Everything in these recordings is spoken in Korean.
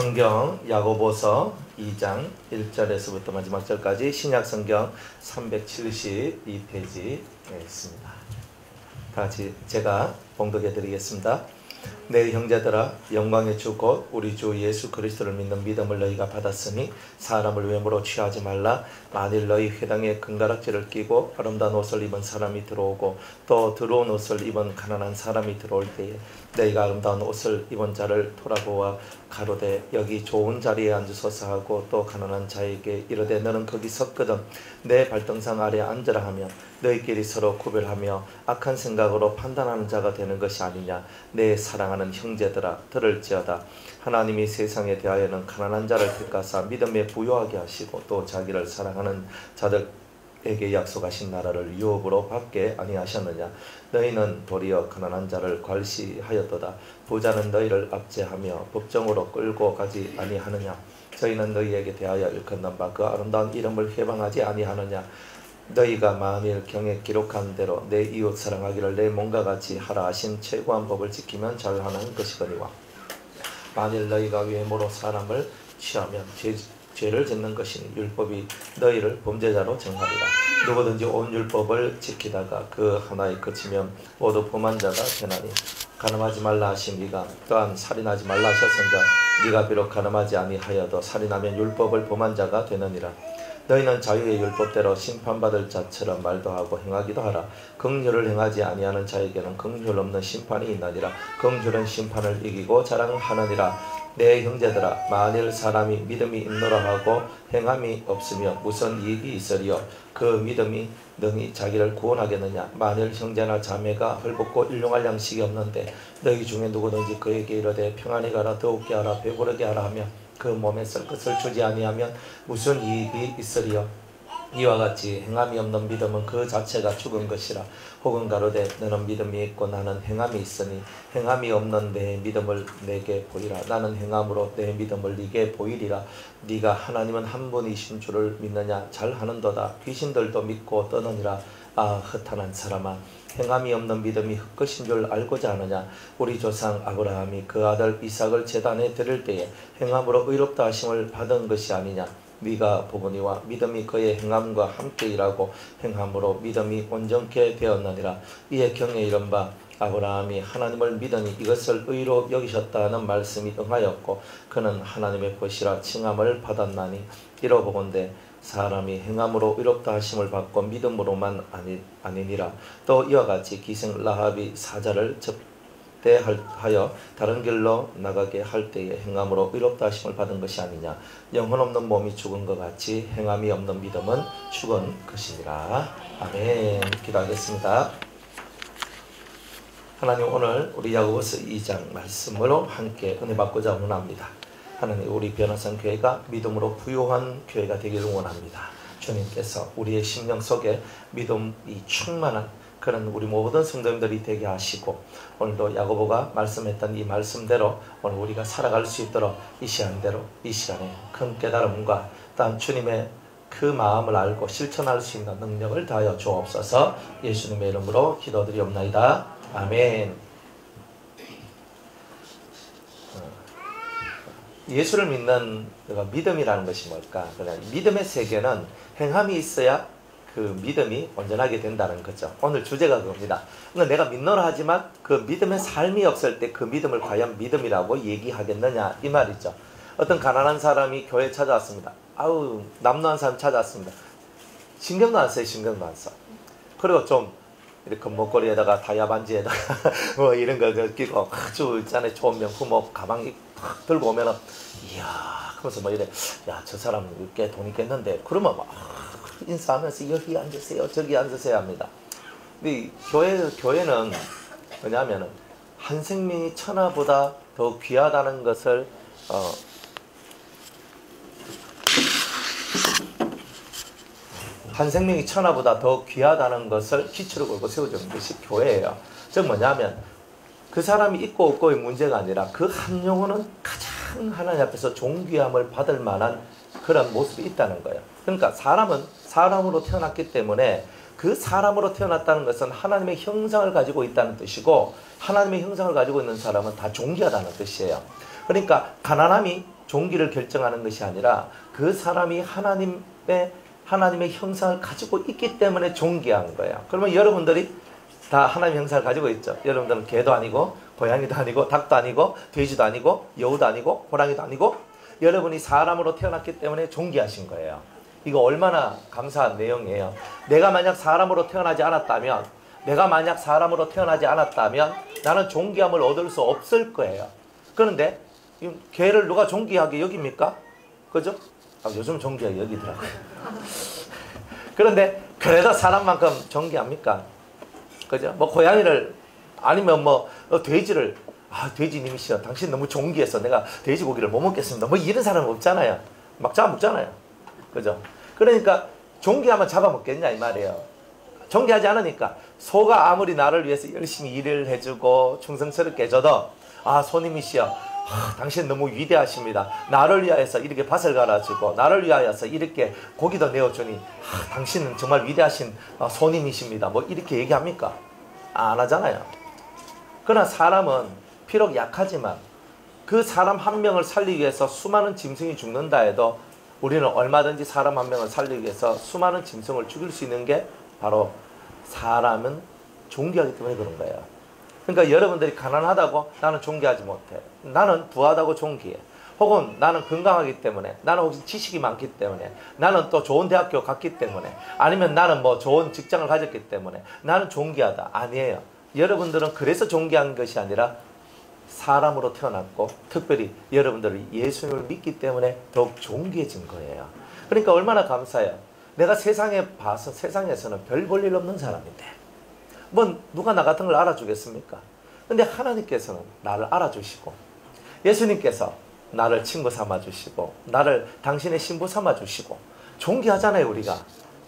성경 야고보서 2장 1절에서부터 마지막 절까지 신약 성경 372페이지에 있습니다. 다 같이 제가 봉독해 드리겠습니다. 내 형제들아, 영광의 주 곧 우리 주 예수 그리스도를 믿는 믿음을 너희가 받았으니 사람을 외모로 취하지 말라. 만일 너희 회당에 금가락지를 끼고 아름다운 옷을 입은 사람이 들어오고 또 들어온 옷을 입은 가난한 사람이 들어올 때에 너희가 아름다운 옷을 입은 자를 돌아보아 가로되 여기 좋은 자리에 앉으소서 하고 또 가난한 자에게 이르되 너는 거기 섰거든 내 발등상 아래 앉으라 하며 너희끼리 서로 구별하며 악한 생각으로 판단하는 자가 되는 것이 아니냐. 내 사랑하는 형제들아, 들을지어다. 하나님이 세상에 대하여는 가난한 자를 택하사 믿음에 부요하게 하시고 또 자기를 사랑하는 자들에게 약속하신 나라를 유업으로 받게 아니하셨느냐. 너희는 도리어 가난한 자를 괄시하였도다. 부자는 너희를 압제하며 법정으로 끌고 가지 아니하느냐. 저희는 너희에게 대하여 일컫는 바 그 아름다운 이름을 회방하지 아니하느냐. 너희가 만일 경에 기록한 대로 내 이웃 사랑하기를 내 몸과 같이 하라 하신 최고한 법을 지키면 잘하는 것이거니와 만일 너희가 외모로 사람을 취하면 죄를 짓는 것이니 율법이 너희를 범죄자로 정하리라. 누구든지 온 율법을 지키다가 그 하나에 그치면 모두 범한 자가 되나니 간음하지 말라 하신 이가 또한 살인하지 말라 하셨은자 네가 비록 간음하지 아니하여도 살인하면 율법을 범한 자가 되느니라. 너희는 자유의 율법대로 심판받을 자처럼 말도 하고 행하기도 하라. 긍휼을 행하지 아니하는 자에게는 긍휼 없는 심판이 있나니라. 긍휼은 심판을 이기고 자랑하느니라. 내 형제들아, 만일 사람이 믿음이 있노라 하고 행함이 없으며 무슨 이익이 있으리요. 그 믿음이 능히 자기를 구원하겠느냐. 만일 형제나 자매가 헐벗고 일용할 양식이 없는데 너희 중에 누구든지 그에게 이르되 평안히 가라, 더욱게 하라, 배부르게 하라 하며 그 몸에 쓸 것을 주지 아니하면 무슨 이익이 있으리요. 이와 같이 행함이 없는 믿음은 그 자체가 죽은 것이라. 혹은 가로되 너는 믿음이 있고 나는 행함이 있으니 행함이 없는 내 믿음을 내게 보이라. 나는 행함으로 내 믿음을 네게 보이리라. 네가 하나님은 한 분이신 줄을 믿느냐. 잘하는도다. 귀신들도 믿고 떠느니라. 아, 허탄한 사람아, 행함이 없는 믿음이 헛것인 줄 알고자 하느냐. 우리 조상 아브라함이 그 아들 이삭을 제단에 드릴 때에 행함으로 의롭다 하심을 받은 것이 아니냐. 네가 보거니와 믿음이 그의 행함과 함께 일하고 행함으로 믿음이 온전케 되었느니라. 이에 경에 이른 바 아브라함이 하나님을 믿으니 이것을 의로 여기셨다는 말씀이 응하였고 그는 하나님의 것이라 칭함을 받았나니 이러보건대 사람이 행함으로 의롭다 하심을 받고 믿음으로만 아니니라. 또 이와 같이 기생 라합이 사자를 접대하여 다른 길로 나가게 할 때에 행함으로 의롭다 하심을 받은 것이 아니냐. 영혼 없는 몸이 죽은 것 같이 행함이 없는 믿음은 죽은 것이니라. 아멘. 기도하겠습니다. 하나님, 오늘 우리 야고보서 2장 말씀으로 함께 은혜 받고자 원합니다. 하나님, 우리 변화산 교회가 믿음으로 부요한 교회가 되기를 원합니다. 주님께서 우리의 심령 속에 믿음이 충만한 그런 우리 모든 성도님들이 되게 하시고 오늘도 야고보가 말씀했던 이 말씀대로 오늘 우리가 살아갈 수 있도록 이 시간에 큰 깨달음과 또한 주님의 그 마음을 알고 실천할 수 있는 능력을 다하여 주옵소서. 예수님의 이름으로 기도드리옵나이다. 아멘. 예수를 믿는 믿음이라는 것이 뭘까? 그냥 믿음의 세계는 행함이 있어야 그 믿음이 온전하게 된다는 거죠. 오늘 주제가 그겁니다. 그러니까 내가 믿노라 하지만 그 믿음의 삶이 없을 때 그 믿음을 과연 믿음이라고 얘기하겠느냐 이 말이죠. 어떤 가난한 사람이 교회에 찾아왔습니다. 아우, 남노한 사람 찾아왔습니다. 신경도 안 써요. 신경도 안 써. 그리고 좀 이렇게 목걸이에다가 다이아 반지에다가 뭐 이런 거 끼고 아주 있잖아요. 좋은 명품 뭐 가방 탁 들고 오면은 이야 하면서 뭐 이래, 야, 저 사람 꽤 돈 있겠는데 그러면 막 인사하면서 여기 앉으세요, 저기 앉으세요 합니다. 근데 교회는 뭐냐면은 한 생명이 천하보다 더 귀하다는 것을 한 생명이 천하보다 더 귀하다는 것을 기초로 걸고 세워주는 것이 교회예요. 즉 뭐냐면 그 사람이 있고 없고의 문제가 아니라 그 한 영혼은 가장 하나님 앞에서 존귀함을 받을 만한 그런 모습이 있다는 거예요. 그러니까 사람은 사람으로 태어났기 때문에 그 사람으로 태어났다는 것은 하나님의 형상을 가지고 있다는 뜻이고 하나님의 형상을 가지고 있는 사람은 다 존귀하다는 뜻이에요. 그러니까 가난함이 종기를 결정하는 것이 아니라 그 사람이 하나님의 형상을 가지고 있기 때문에 존귀한 거예요. 그러면 여러분들이 다 하나님의 형상을 가지고 있죠. 여러분들은 개도 아니고 고양이도 아니고 닭도 아니고 돼지도 아니고 여우도 아니고 호랑이도 아니고 여러분이 사람으로 태어났기 때문에 존귀하신 거예요. 이거 얼마나 감사한 내용이에요. 내가 만약 사람으로 태어나지 않았다면 나는 존귀함을 얻을 수 없을 거예요. 그런데 개를 누가 존귀하게 여깁니까? 그죠? 요즘 존귀하게 여기더라고요. 그런데 그래도 사람만큼 존귀합니까? 그죠? 뭐 고양이를 아니면 뭐 돼지를 돼지님이시여 당신 너무 존귀해서 내가 돼지고기를 못 먹겠습니다. 뭐 이런 사람은 없잖아요. 막 잡아먹잖아요. 그죠? 그러니까 존귀하면 잡아먹겠냐 이 말이에요. 존귀하지 않으니까 소가 아무리 나를 위해서 열심히 일을 해주고 충성스럽게 해줘도 손님이시여 당신 너무 위대하십니다. 나를 위하여서 이렇게 밭을 갈아주고 나를 위하여서 이렇게 고기도 내어주니 당신은 정말 위대하신 손님이십니다. 뭐 이렇게 얘기합니까? 안 하잖아요. 그러나 사람은 비록 약하지만 그 사람 한 명을 살리기 위해서 수많은 짐승이 죽는다 해도 우리는 얼마든지 사람 한 명을 살리기 위해서 수많은 짐승을 죽일 수 있는 게 바로 사람은 존귀하기 때문에 그런 거예요. 그러니까 여러분들이 가난하다고 나는 존귀하지 못해. 나는 부하다고 존귀해. 혹은 나는 건강하기 때문에, 나는 혹시 지식이 많기 때문에, 나는 또 좋은 대학교 갔기 때문에, 아니면 나는 뭐 좋은 직장을 가졌기 때문에 나는 존귀하다. 아니에요. 여러분들은 그래서 존귀한 것이 아니라 사람으로 태어났고 특별히 여러분들이 예수님을 믿기 때문에 더욱 존귀해진 거예요. 그러니까 얼마나 감사해요. 내가 세상에 봐서 세상에서는 별 볼 일 없는 사람인데 뭐 누가 나 같은 걸 알아주겠습니까? 근데 하나님께서는 나를 알아주시고 예수님께서 나를 친구 삼아주시고 나를 당신의 신부 삼아주시고 존귀하잖아요. 우리가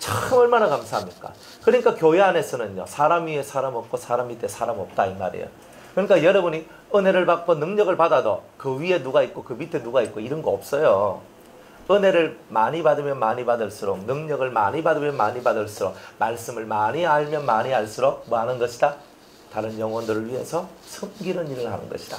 참 얼마나 감사합니까? 그러니까 교회 안에서는요 사람 위에 사람 없고 사람 밑에 사람 없다 이 말이에요. 그러니까 여러분이 은혜를 받고 능력을 받아도 그 위에 누가 있고 그 밑에 누가 있고 이런 거 없어요. 은혜를 많이 받으면 많이 받을수록, 능력을 많이 받으면 많이 받을수록, 말씀을 많이 알면 많이 알수록 뭐 하는 것이다? 다른 영혼들을 위해서 섬기는 일을 하는 것이다.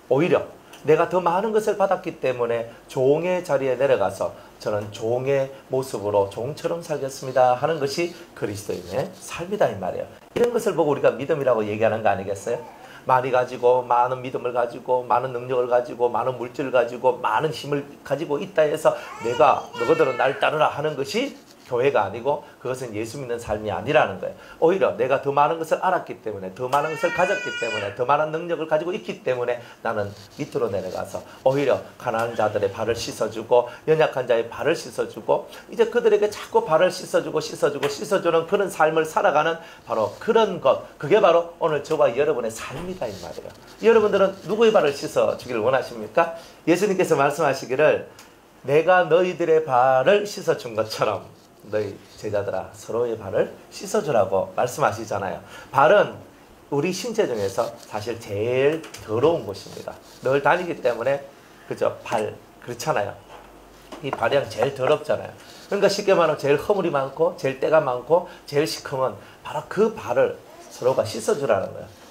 오히려 내가 더 많은 것을 받았기 때문에 종의 자리에 내려가서 저는 종의 모습으로 종처럼 살겠습니다 하는 것이 그리스도인의 삶이다 이 말이에요. 이런 것을 보고 우리가 믿음이라고 얘기하는 거 아니겠어요? 많이 가지고 많은 믿음을 가지고 많은 능력을 가지고 많은 물질을 가지고 많은 힘을 가지고 있다 해서 내가 너희들은 날 따르라 하는 것이 교회가 아니고 그것은 예수 믿는 삶이 아니라는 거예요. 오히려 내가 더 많은 것을 알았기 때문에 더 많은 것을 가졌기 때문에 더 많은 능력을 가지고 있기 때문에 나는 밑으로 내려가서 오히려 가난한 자들의 발을 씻어주고 연약한 자의 발을 씻어주고 이제 그들에게 자꾸 발을 씻어주는 그런 삶을 살아가는 바로 그런 것, 그게 바로 오늘 저와 여러분의 삶이다 이 말이에요. 여러분들은 누구의 발을 씻어주기를 원하십니까? 예수님께서 말씀하시기를 내가 너희들의 발을 씻어준 것처럼 너희 제자들아 서로의 발을 씻어주라고 말씀하시잖아요. 발은 우리 신체 중에서 사실 제일 더러운 곳입니다. 늘 다니기 때문에 그죠? 발 그렇잖아요. 이 발이 제일 더럽잖아요. 그러니까 쉽게 말하면 제일 허물이 많고 제일 때가 많고 제일 시커먼 바로 그 발을 서로가 씻어주라는 거예요.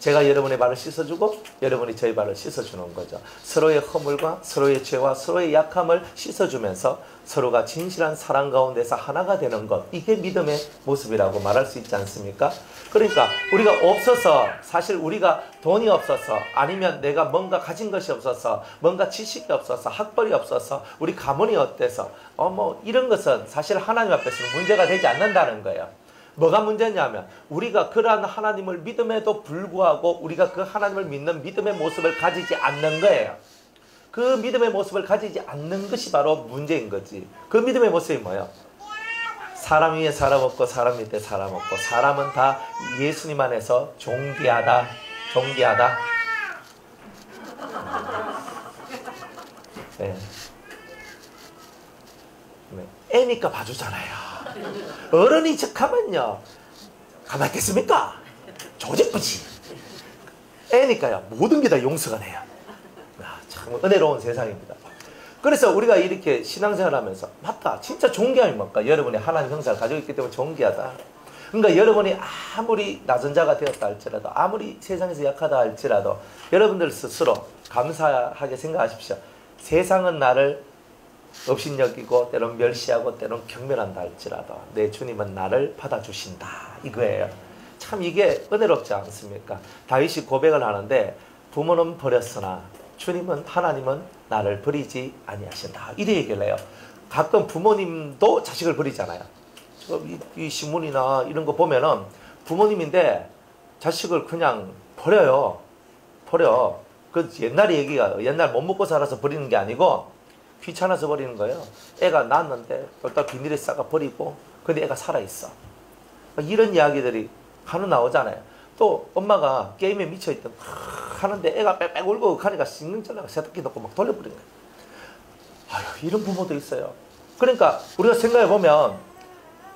제가 여러분의 발을 씻어주고 여러분이 저희 발을 씻어주는 거죠. 서로의 허물과 서로의 죄와 서로의 약함을 씻어주면서 서로가 진실한 사랑 가운데서 하나가 되는 것, 이게 믿음의 모습이라고 말할 수 있지 않습니까? 그러니까 우리가 없어서, 사실 우리가 돈이 없어서, 아니면 내가 뭔가 가진 것이 없어서, 뭔가 지식이 없어서, 학벌이 없어서, 우리 가문이 어때서 뭐 이런 것은 사실 하나님 앞에서는 문제가 되지 않는다는 거예요. 뭐가 문제냐면 우리가 그러한 하나님을 믿음에도 불구하고 우리가 그 하나님을 믿는 믿음의 모습을 가지지 않는 거예요. 그 믿음의 모습을 가지지 않는 것이 바로 문제인 거지. 그 믿음의 모습이 뭐예요? 사람 위에 사람 없고 사람 밑에 사람 없고 사람은 다 예수님 안에서 존귀하다. 네. 애니까 봐주잖아요. 어른이 척하면요 가만히 있겠습니까? 조직부지. 애니까요 모든 게 다 용서가 돼요. 참 은혜로운 세상입니다. 그래서 우리가 이렇게 신앙생활 하면서 맞다 진짜 존귀함이 뭘까? 여러분이 하나님 형상을 가지고 있기 때문에 존귀하다. 그러니까 여러분이 아무리 낮은 자가 되었다 할지라도 아무리 세상에서 약하다 할지라도 여러분들 스스로 감사하게 생각하십시오. 세상은 나를 업신여기고 때론 멸시하고 때론 경멸한다 할지라도 내 주님은 나를 받아주신다 이거예요. 참 이게 은혜롭지 않습니까? 다윗이 고백을 하는데 부모는 버렸으나 주님은 하나님은 나를 버리지 아니하신다 이래 얘기를 해요. 가끔 부모님도 자식을 버리잖아요. 이 신문이나 이런 거 보면은 부모님인데 자식을 그냥 버려요. 버려. 그 옛날 얘기가 옛날 못 먹고 살아서 버리는 게 아니고 귀찮아서 버리는 거예요. 애가 낳았는데 일단 비닐에 싸가 버리고 근데 애가 살아있어. 이런 이야기들이 간혹 나오잖아요. 또 엄마가 게임에 미쳐있던 하는데 애가 빽빽 울고 가니까 싱글절레가 세탁기 넣고 막 돌려버리는 거예요. 아유, 이런 부모도 있어요. 그러니까 우리가 생각해보면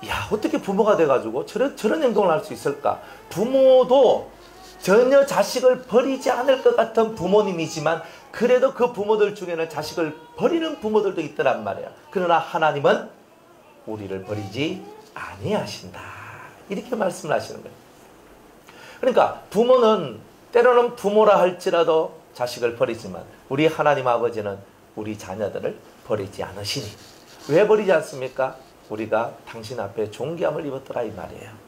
야, 어떻게 부모가 돼가지고 저런 행동을 할 수 있을까? 부모도 전혀 자식을 버리지 않을 것 같은 부모님이지만 그래도 그 부모들 중에는 자식을 버리는 부모들도 있더란 말이에요. 그러나 하나님은 우리를 버리지 아니하신다. 이렇게 말씀을 하시는 거예요. 그러니까 부모는 때로는 부모라 할지라도 자식을 버리지만 우리 하나님 아버지는 우리 자녀들을 버리지 않으시니 왜 버리지 않습니까? 우리가 당신 앞에 존귀함을 입었더라 이 말이에요.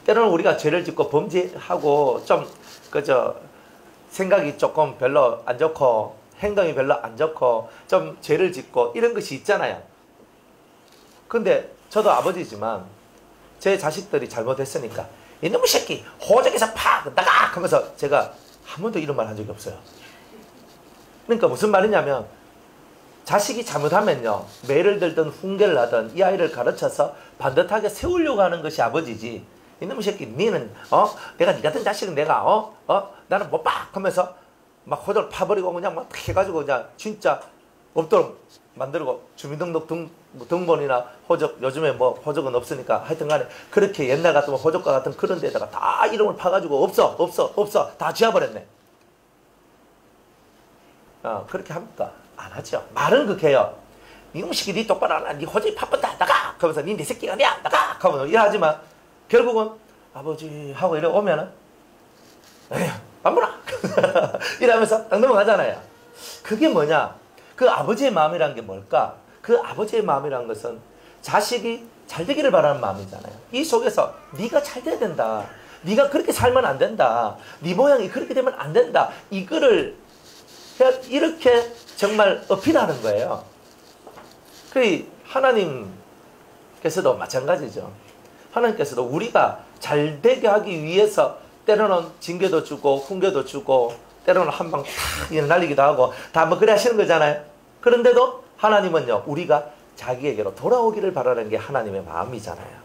때로는 우리가 죄를 짓고 범죄하고 좀 그저 생각이 조금 별로 안 좋고 행동이 별로 안 좋고 좀 죄를 짓고 이런 것이 있잖아요. 근데 저도 아버지지만 제 자식들이 잘못했으니까 이놈의 새끼 호적에서 팍 나가 하면서 제가 한 번도 이런 말 한 적이 없어요. 그러니까 무슨 말이냐면 자식이 잘못하면요 매를 들든 훈계를 하든 이 아이를 가르쳐서 반듯하게 세우려고 하는 것이 아버지지. 이놈의 새끼 니는 내가 니 같은 자식은 내가 나는 뭐 빡 하면서 막 호적을 파버리고 그냥 막 해가지고 그냥 진짜 없도록 만들고 주민등록 등본이나 호적 요즘에 뭐 호적은 없으니까 하여튼간에 그렇게 옛날 같으면 호적과 같은 그런 데다가 다 이름을 파가지고 없어 다 지워버렸네. 그렇게 합니까? 안 하죠. 말은 그렇게 해요. 이놈의 새끼 니 똑바로 안 하. 니 호적이 파본다 나가 하면서 니 내 새끼가 아니야 나가 하면서 이러하지만 결국은 아버지 하고 이래 오면은 에휴 아무나 이러면서 딱 넘어가잖아요. 그게 뭐냐? 그 아버지의 마음이란 게 뭘까? 그 아버지의 마음이란 것은 자식이 잘 되기를 바라는 마음이잖아요. 이 속에서 네가 잘 돼야 된다. 네가 그렇게 살면 안 된다. 네 모양이 그렇게 되면 안 된다. 이거를 이렇게 정말 어필하는 거예요. 그 하나님께서도 마찬가지죠. 하나님께서도 우리가 잘 되게 하기 위해서 때로는 징계도 주고 훈계도 주고 때로는 한 방 탁 날리기도 하고 다 뭐 그래 하시는 거잖아요. 그런데도 하나님은요 우리가 자기에게로 돌아오기를 바라는 게 하나님의 마음이잖아요.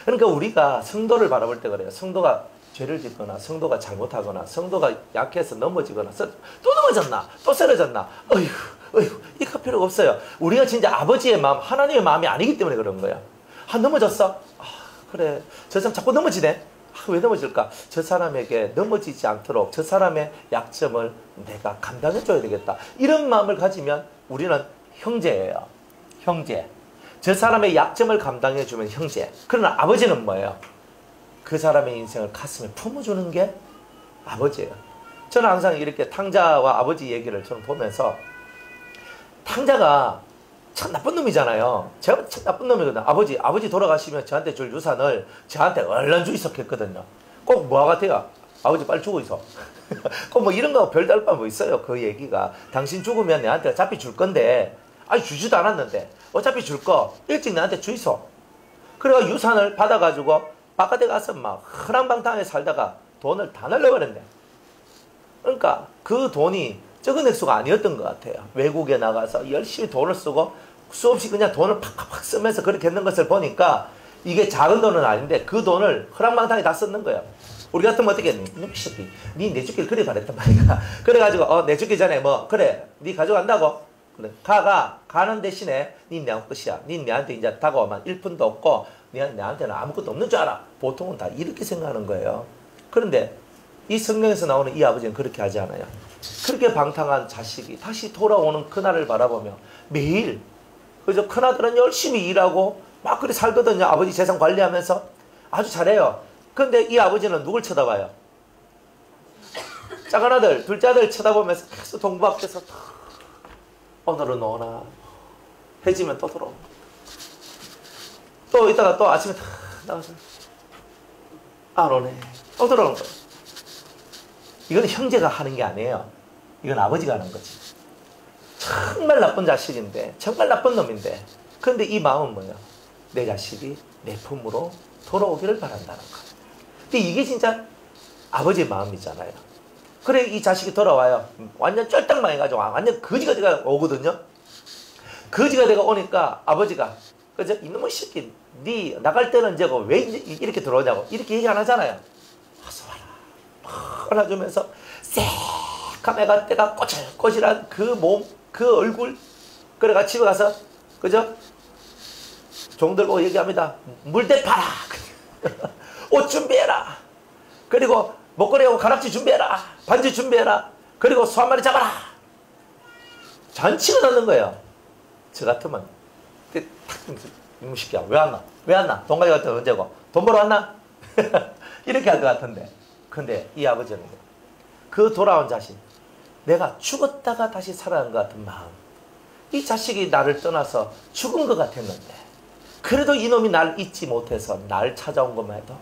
그러니까 우리가 성도를 바라볼 때 그래요. 성도가 죄를 짓거나 성도가 잘못하거나 성도가 약해서 넘어지거나 또 넘어졌나 또 쓰러졌나 어휴 이거 필요가 없어요. 우리가 진짜 아버지의 마음 하나님의 마음이 아니기 때문에 그런 거야. 넘어졌어? 그래 저 사람 자꾸 넘어지네. 왜 넘어질까? 저 사람에게 넘어지지 않도록 저 사람의 약점을 내가 감당해줘야 되겠다. 이런 마음을 가지면 우리는 형제예요. 형제. 저 사람의 약점을 감당해주면 형제. 그러나 아버지는 뭐예요? 그 사람의 인생을 가슴에 품어주는 게 아버지예요. 저는 항상 이렇게 탕자와 아버지 얘기를 저는 보면서 탕자가 참 나쁜 놈이잖아요. 제가 참 나쁜 놈이거든요. 아버지 돌아가시면 저한테 줄 유산을 저한테 얼른 주이소 했거든요. 꼭 뭐와 같아요? 아버지 빨리 죽어 있어. 꼭 뭐 이런 거 별다를 바 뭐 있어요. 그 얘기가. 당신 죽으면 내한테 어차피 줄 건데 주지도 않았는데 어차피 줄 거 일찍 나한테 주이소. 그래가 유산을 받아가지고 바깥에 가서 막 허랑방탕하게 살다가 돈을 다 날려버렸네. 그러니까 그 돈이 적은 액수가 아니었던 것 같아요. 외국에 나가서 열심히 돈을 쓰고 수없이 그냥 돈을 팍팍팍 쓰면서 그렇게 했는 것을 보니까 이게 작은 돈은 아닌데 그 돈을 허랑방탕하게 다 썼는 거예요. 우리 같으면 어떻게 했니? 니 내죽기를 그래 바랬단 말이야. 그래가지고 내죽기 전에 뭐 그래 니 가져간다고? 그래 가는 대신에 니 내한 끝이야. 니 내한테 이제 다가오면 1푼도 없고 내한테는 아무것도 없는 줄 알아. 보통은 다 이렇게 생각하는 거예요. 그런데 이 성경에서 나오는 이 아버지는 그렇게 하지 않아요. 그렇게 방탕한 자식이 다시 돌아오는 그날을 바라보며 매일 그저 큰아들은 열심히 일하고 막 그리 살거든요. 아버지 재산 관리하면서 아주 잘해요. 근데 이 아버지는 누굴 쳐다봐요? 작은 아들, 둘째 아들 쳐다보면서 계속 동부 앞에서 오늘은 오나. 해지면 또 돌아옵니다. 또 이따가 또 아침에 다 나와서 안 오네. 또 들어오는 거예요. 이건 형제가 하는 게 아니에요. 이건 아버지가 하는 거지. 정말 나쁜 자식인데, 정말 나쁜 놈인데, 그런데 이 마음은 뭐예요? 내 자식이 내 품으로 돌아오기를 바란다는 거. 근데 이게 진짜 아버지의 마음이잖아요. 그래, 이 자식이 돌아와요. 완전 쫄딱망해가지고 완전 거지가 돼가 오거든요. 거지가 돼가 오니까 아버지가, 그죠? 이놈의 새끼, 니 나갈 때는 저거 왜 이렇게 들어오냐고 이렇게 얘기 안 하잖아요. 어서 와라. 안아주면서 새까매가 때가 꼬질꼬질한 그 몸, 그 얼굴. 그래가 집에 가서, 그죠? 종들 보고 얘기합니다. 물대 팔아. 옷 준비해라. 그리고 목걸이하고 가락지 준비해라. 반지 준비해라. 그리고 소 한 마리 잡아라. 잔치가 넣는 거예요. 저 같으면 탁 이놈 새끼야 왜 안 나? 왜 안 나? 돈 가져갈 때 언제고? 돈 벌어 왔나? 이렇게 할 것 같은데, 근데 이 아버지는 그 돌아온 자식, 내가 죽었다가 다시 살아난 것 같은 마음, 이 자식이 나를 떠나서 죽은 것 같았는데 그래도 이놈이 날 잊지 못해서 날 찾아온 것만 해도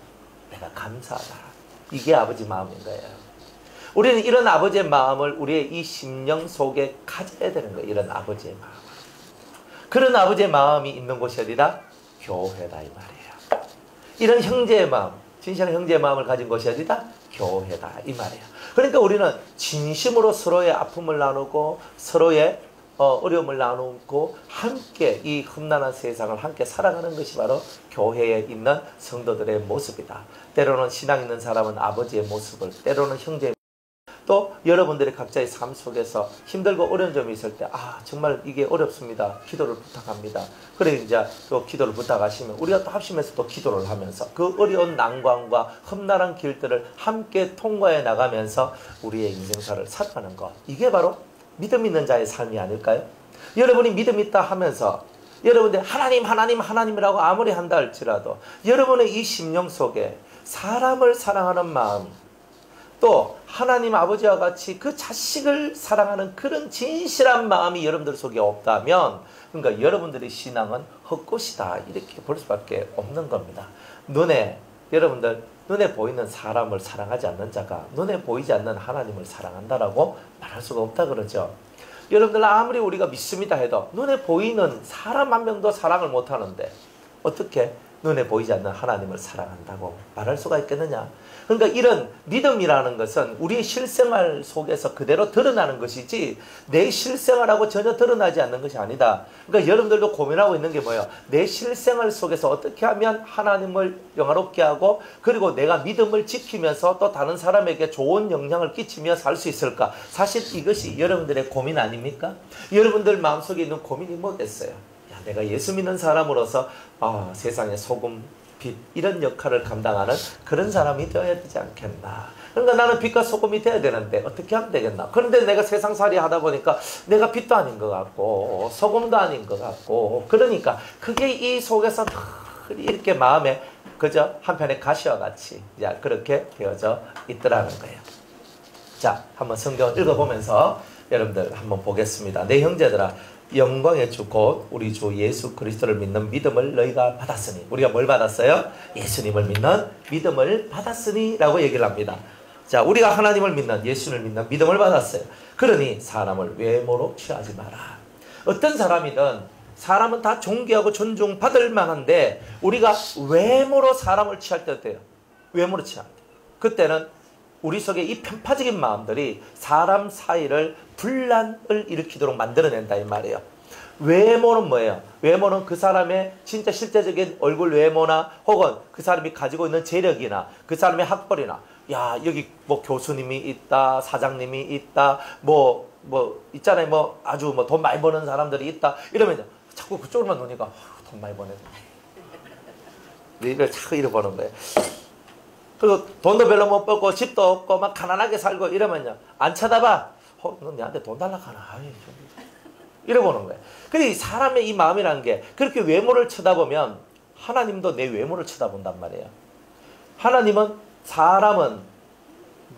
내가 감사하다. 이게 아버지 마음인 거예요. 우리는 이런 아버지의 마음을 우리의 이 심령 속에 가져야 되는 거예요. 이런 아버지의 마음. 그런 아버지의 마음이 있는 곳이 어디다? 교회다 이 말이에요. 이런 형제의 마음, 진실한 형제의 마음을 가진 곳이 어디다? 교회다 이 말이에요. 그러니까 우리는 진심으로 서로의 아픔을 나누고 서로의 어려움을 나누고 함께 이 험난한 세상을 함께 살아가는 것이 바로 교회에 있는 성도들의 모습이다. 때로는 신앙 있는 사람은 아버지의 모습을, 때로는 형제의, 또 여러분들의 각자의 삶 속에서 힘들고 어려운 점이 있을 때, 정말 이게 어렵습니다. 기도를 부탁합니다. 그래 이제 또 기도를 부탁하시면 우리가 또 합심해서 또 기도를 하면서 그 어려운 난관과 험난한 길들을 함께 통과해 나가면서 우리의 인생사를 살아가는 것. 이게 바로 믿음 있는 자의 삶이 아닐까요? 여러분이 믿음 있다 하면서 여러분들 하나님이라고 아무리 한다 할지라도 여러분의 이 심령 속에 사람을 사랑하는 마음, 또 하나님 아버지와 같이 그 자식을 사랑하는 그런 진실한 마음이 여러분들 속에 없다면, 그러니까 여러분들의 신앙은 헛것이다 이렇게 볼 수밖에 없는 겁니다. 여러분들 눈에 보이는 사람을 사랑하지 않는 자가 눈에 보이지 않는 하나님을 사랑한다라고 말할 수가 없다 그러죠. 여러분들 아무리 우리가 믿습니다 해도 눈에 보이는 사람 한 명도 사랑을 못하는데 어떻게 눈에 보이지 않는 하나님을 사랑한다고 말할 수가 있겠느냐. 그러니까 이런 믿음이라는 것은 우리의 실생활 속에서 그대로 드러나는 것이지 내 실생활하고 전혀 드러나지 않는 것이 아니다. 그러니까 여러분들도 고민하고 있는 게 뭐예요? 내 실생활 속에서 어떻게 하면 하나님을 영화롭게 하고 그리고 내가 믿음을 지키면서 또 다른 사람에게 좋은 영향을 끼치며 살 수 있을까? 사실 이것이 여러분들의 고민 아닙니까? 여러분들 마음속에 있는 고민이 뭐겠어요? 내가 예수 믿는 사람으로서 세상의 소금, 빛 이런 역할을 감당하는 그런 사람이 되어야 되지 않겠나. 그러니까 나는 빛과 소금이 되어야 되는데 어떻게 하면 되겠나. 그런데 내가 세상살이 하다 보니까 내가 빛도 아닌 것 같고 소금도 아닌 것 같고, 그러니까 그게 이 속에서 이렇게 마음에 그저 한편의 가시와 같이 그렇게 되어져 있더라는 거예요. 자, 한번 성경을 읽어보면서 여러분들 한번 보겠습니다. 내 형제들아, 영광의 주 곧 우리 주 예수 그리스도를 믿는 믿음을 너희가 받았으니. 우리가 뭘 받았어요? 예수님을 믿는 믿음을 받았으니 라고 얘기를 합니다. 자, 우리가 하나님을 믿는, 예수를 믿는 믿음을 받았어요. 그러니 사람을 외모로 취하지 마라. 어떤 사람이든 사람은 다 존귀하고 존중받을 만한데 우리가 외모로 사람을 취할 때 어때요? 외모로 취할 때 그때는 우리 속에 이 편파적인 마음들이 사람 사이를 분란을 일으키도록 만들어낸다 이 말이에요. 외모는 뭐예요? 외모는 그 사람의 진짜 실제적인 얼굴 외모나 혹은 그 사람이 가지고 있는 재력이나 그 사람의 학벌이나, 야 여기 뭐 교수님이 있다, 사장님이 있다, 뭐 있잖아요, 아주 돈 많이 버는 사람들이 있다 이러면 자꾸 그쪽으로만 노니까 돈 많이 버네. 이걸 자꾸 잃어버리는 거예요. 그리고 돈도 별로 못 벌고 집도 없고 막 가난하게 살고 이러면요 안 쳐다봐. 넌 내한테 돈 달라고 하나? 이러보는 거예요. 근데 사람의 이 마음이라는 게 그렇게 외모를 쳐다보면 하나님도 내 외모를 쳐다본단 말이에요. 사람은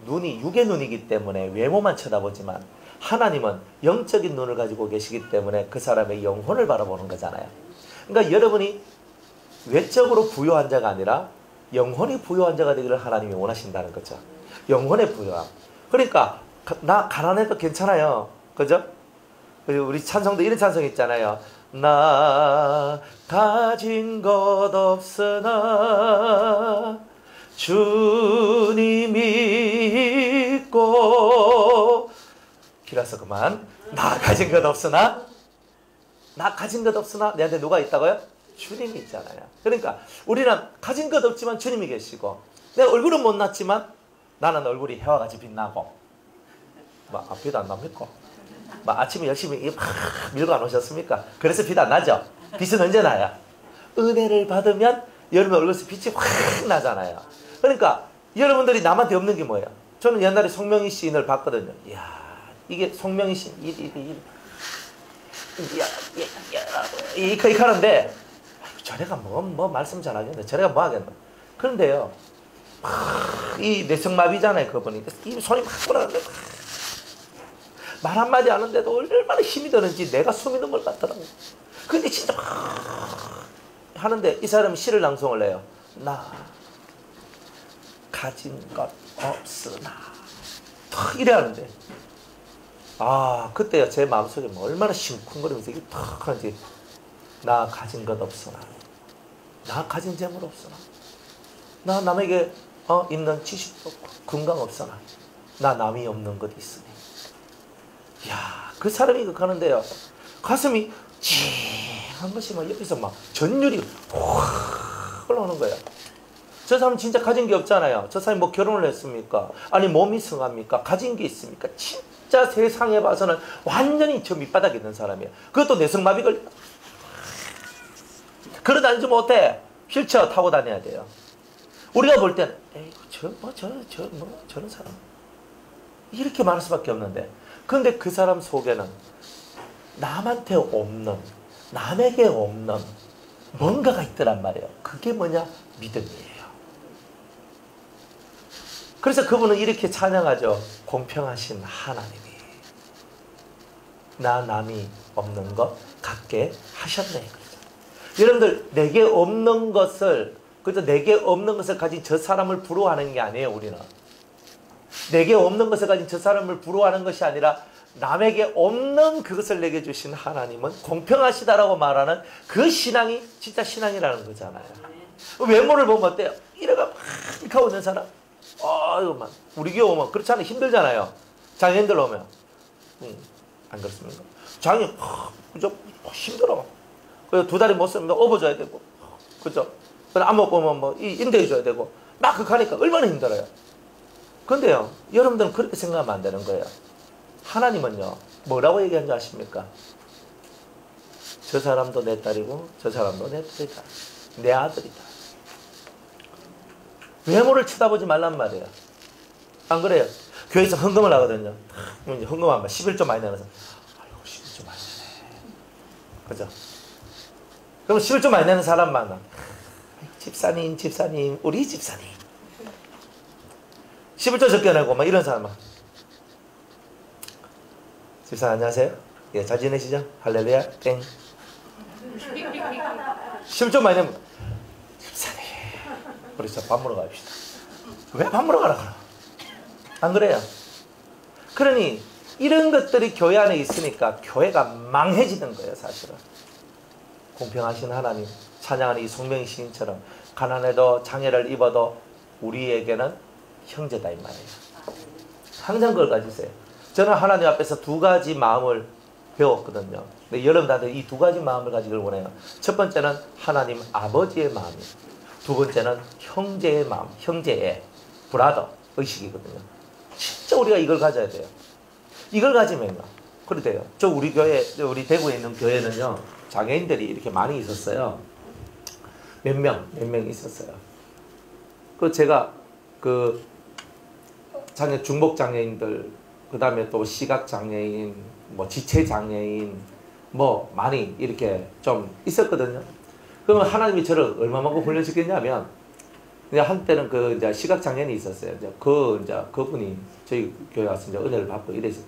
눈이 육의 눈이기 때문에 외모만 쳐다보지만 하나님은 영적인 눈을 가지고 계시기 때문에 그 사람의 영혼을 바라보는 거잖아요. 그러니까 여러분이 외적으로 부유한 자가 아니라 영혼이 부유한 자가 되기를 하나님이 원하신다는 거죠. 영혼의 부유함. 그러니까 나 가난해도 괜찮아요. 그죠? 우리 찬송도 이런 찬송 있잖아요. 나 가진 것 없으나 주님이 있고, 길어서 그만. 나 가진 것 없으나 내한테 누가 있다고요? 주님이 있잖아요. 그러니까 우리는 가진 것 없지만 주님이 계시고, 내 얼굴은 못났지만 나는 얼굴이 해와 같이 빛나고, 비도 안 납니까? 아침에 열심히 막 밀고 안 오셨습니까? 그래서 빛 안 나죠? 빛은 언제 나요? 은혜를 받으면 여러분 얼굴에서 빛이 확 나잖아요. 그러니까 여러분들이 남한테 없는 게 뭐예요? 저는 옛날에 송명희 시인을 봤거든요. 이야, 이게 송명희 시인 이렇게 하는데, 저래가 뭐 말씀 잘하겠네, 저래가 뭐 하겠노. 그런데요, 이 뇌성마비잖아요, 그분이. 이 손이 막 돌아가는데 말 한마디 하는데도 얼마나 힘이 드는지 내가 숨이 넘을 것 같더라고. 근데 진짜 막 하는데 이 사람이 시를 낭송을 해요. 나 가진 것 없으나, 이래 하는데, 그때 제 마음속에 얼마나 심쿵거리면서 이게 탁 하는지. 나 가진 것 없으나, 나 가진 재물 없으나, 나 남에게 있는 지식도 없고 건강 없으나, 나 남이 없는 것 있으니. 이야, 그 사람이 그렇게 하는데요, 가슴이 찡한 것이 막 여기서 막 전율이 확 올라오는 거예요. 저 사람은 진짜 가진 게 없잖아요. 저 사람이 뭐 결혼을 했습니까? 아니 몸이 성합니까? 가진 게 있습니까? 진짜 세상에 봐서는 완전히 저 밑바닥에 있는 사람이에요. 그것도 뇌성마비 걸려. 걸어 다니지 못해. 휠체어 타고 다녀야 돼요. 우리가 볼 때는 저런 사람 이렇게 말할 수밖에 없는데, 그런데 그 사람 속에는 남한테 없는, 남에게 없는 뭔가가 있더란 말이에요. 그게 뭐냐? 믿음이에요. 그래서 그분은 이렇게 찬양하죠. 공평하신 하나님이 나 남이 없는 것 갖게 하셨네. 여러분들, 내게 없는 것을, 그죠? 내게 없는 것을 가진 저 사람을 부러워하는 게 아니에요, 우리는. 내게 없는 것을 가진 저 사람을 부러워하는 것이 아니라, 남에게 없는 그것을 내게 주신 하나님은 공평하시다라고 말하는 그 신앙이 진짜 신앙이라는 거잖아요. 외모를 보면 어때요? 이래가 막 이렇게 오는 사람, 이거만. 우리 교회 오면 그렇지 않아요? 힘들잖아요. 장애인들 오면. 안 그렇습니까? 장애인, 그죠? 힘들어. 그래서 두 다리 못 쓰면 업어줘야 되고, 그죠? 안목 보면 인대해줘야 되고, 막 그렇게 하니까 얼마나 힘들어요. 그런데요, 여러분들은 그렇게 생각하면 안 되는 거예요. 하나님은요, 뭐라고 얘기한 줄 아십니까? 저 사람도 내 딸이고, 저 사람도 내 딸이다. 내 아들이다. 외모를 쳐다보지 말란 말이에요. 안 그래요? 교회에서 헌금을 하거든요. 이제 헌금하면 11조 많이 내면서, 아이고, 11조 많이 내네. 그죠? 그럼 11조 많이 내는 사람 만나. 집사님, 우리 집사님. 11조 적게 내고, 막 이런 사람. 집사님, 안녕하세요. 예, 잘 지내시죠? 할렐루야, 땡. 11조 많이 내면, 집사님, 우리 저 밥 먹으러 갑시다. 왜 밥 먹으러 가라, 그럼? 안 그래요? 그러니, 이런 것들이 교회 안에 있으니까 교회가 망해지는 거예요, 사실은. 공평하신 하나님, 찬양하는 이 송명희 시인처럼 가난해도 장애를 입어도 우리에게는 형제다, 이 말이에요. 항상 그걸 가지세요. 저는 하나님 앞에서 두 가지 마음을 배웠거든요. 근데 여러분들한테 이 두 가지 마음을 가지길 원해요. 첫 번째는 하나님 아버지의 마음이에요. 두 번째는 형제의 마음, 형제의 브라더 의식이거든요. 진짜 우리가 이걸 가져야 돼요. 이걸 가지면요, 그래 돼요. 우리 교회, 우리 대구에 있는 교회는요, 장애인들이 이렇게 많이 있었어요. 몇 명 있었어요. 제가 중복 장애인들, 그 다음에 또 시각 장애인, 지체 장애인, 많이 이렇게 좀 있었거든요. 그러면 하나님이 저를 얼마만큼 훈련시켰냐면, 한때는 이제 시각 장애인이 있었어요. 그분이 저희 교회 와서 이제 은혜를 받고 이래서.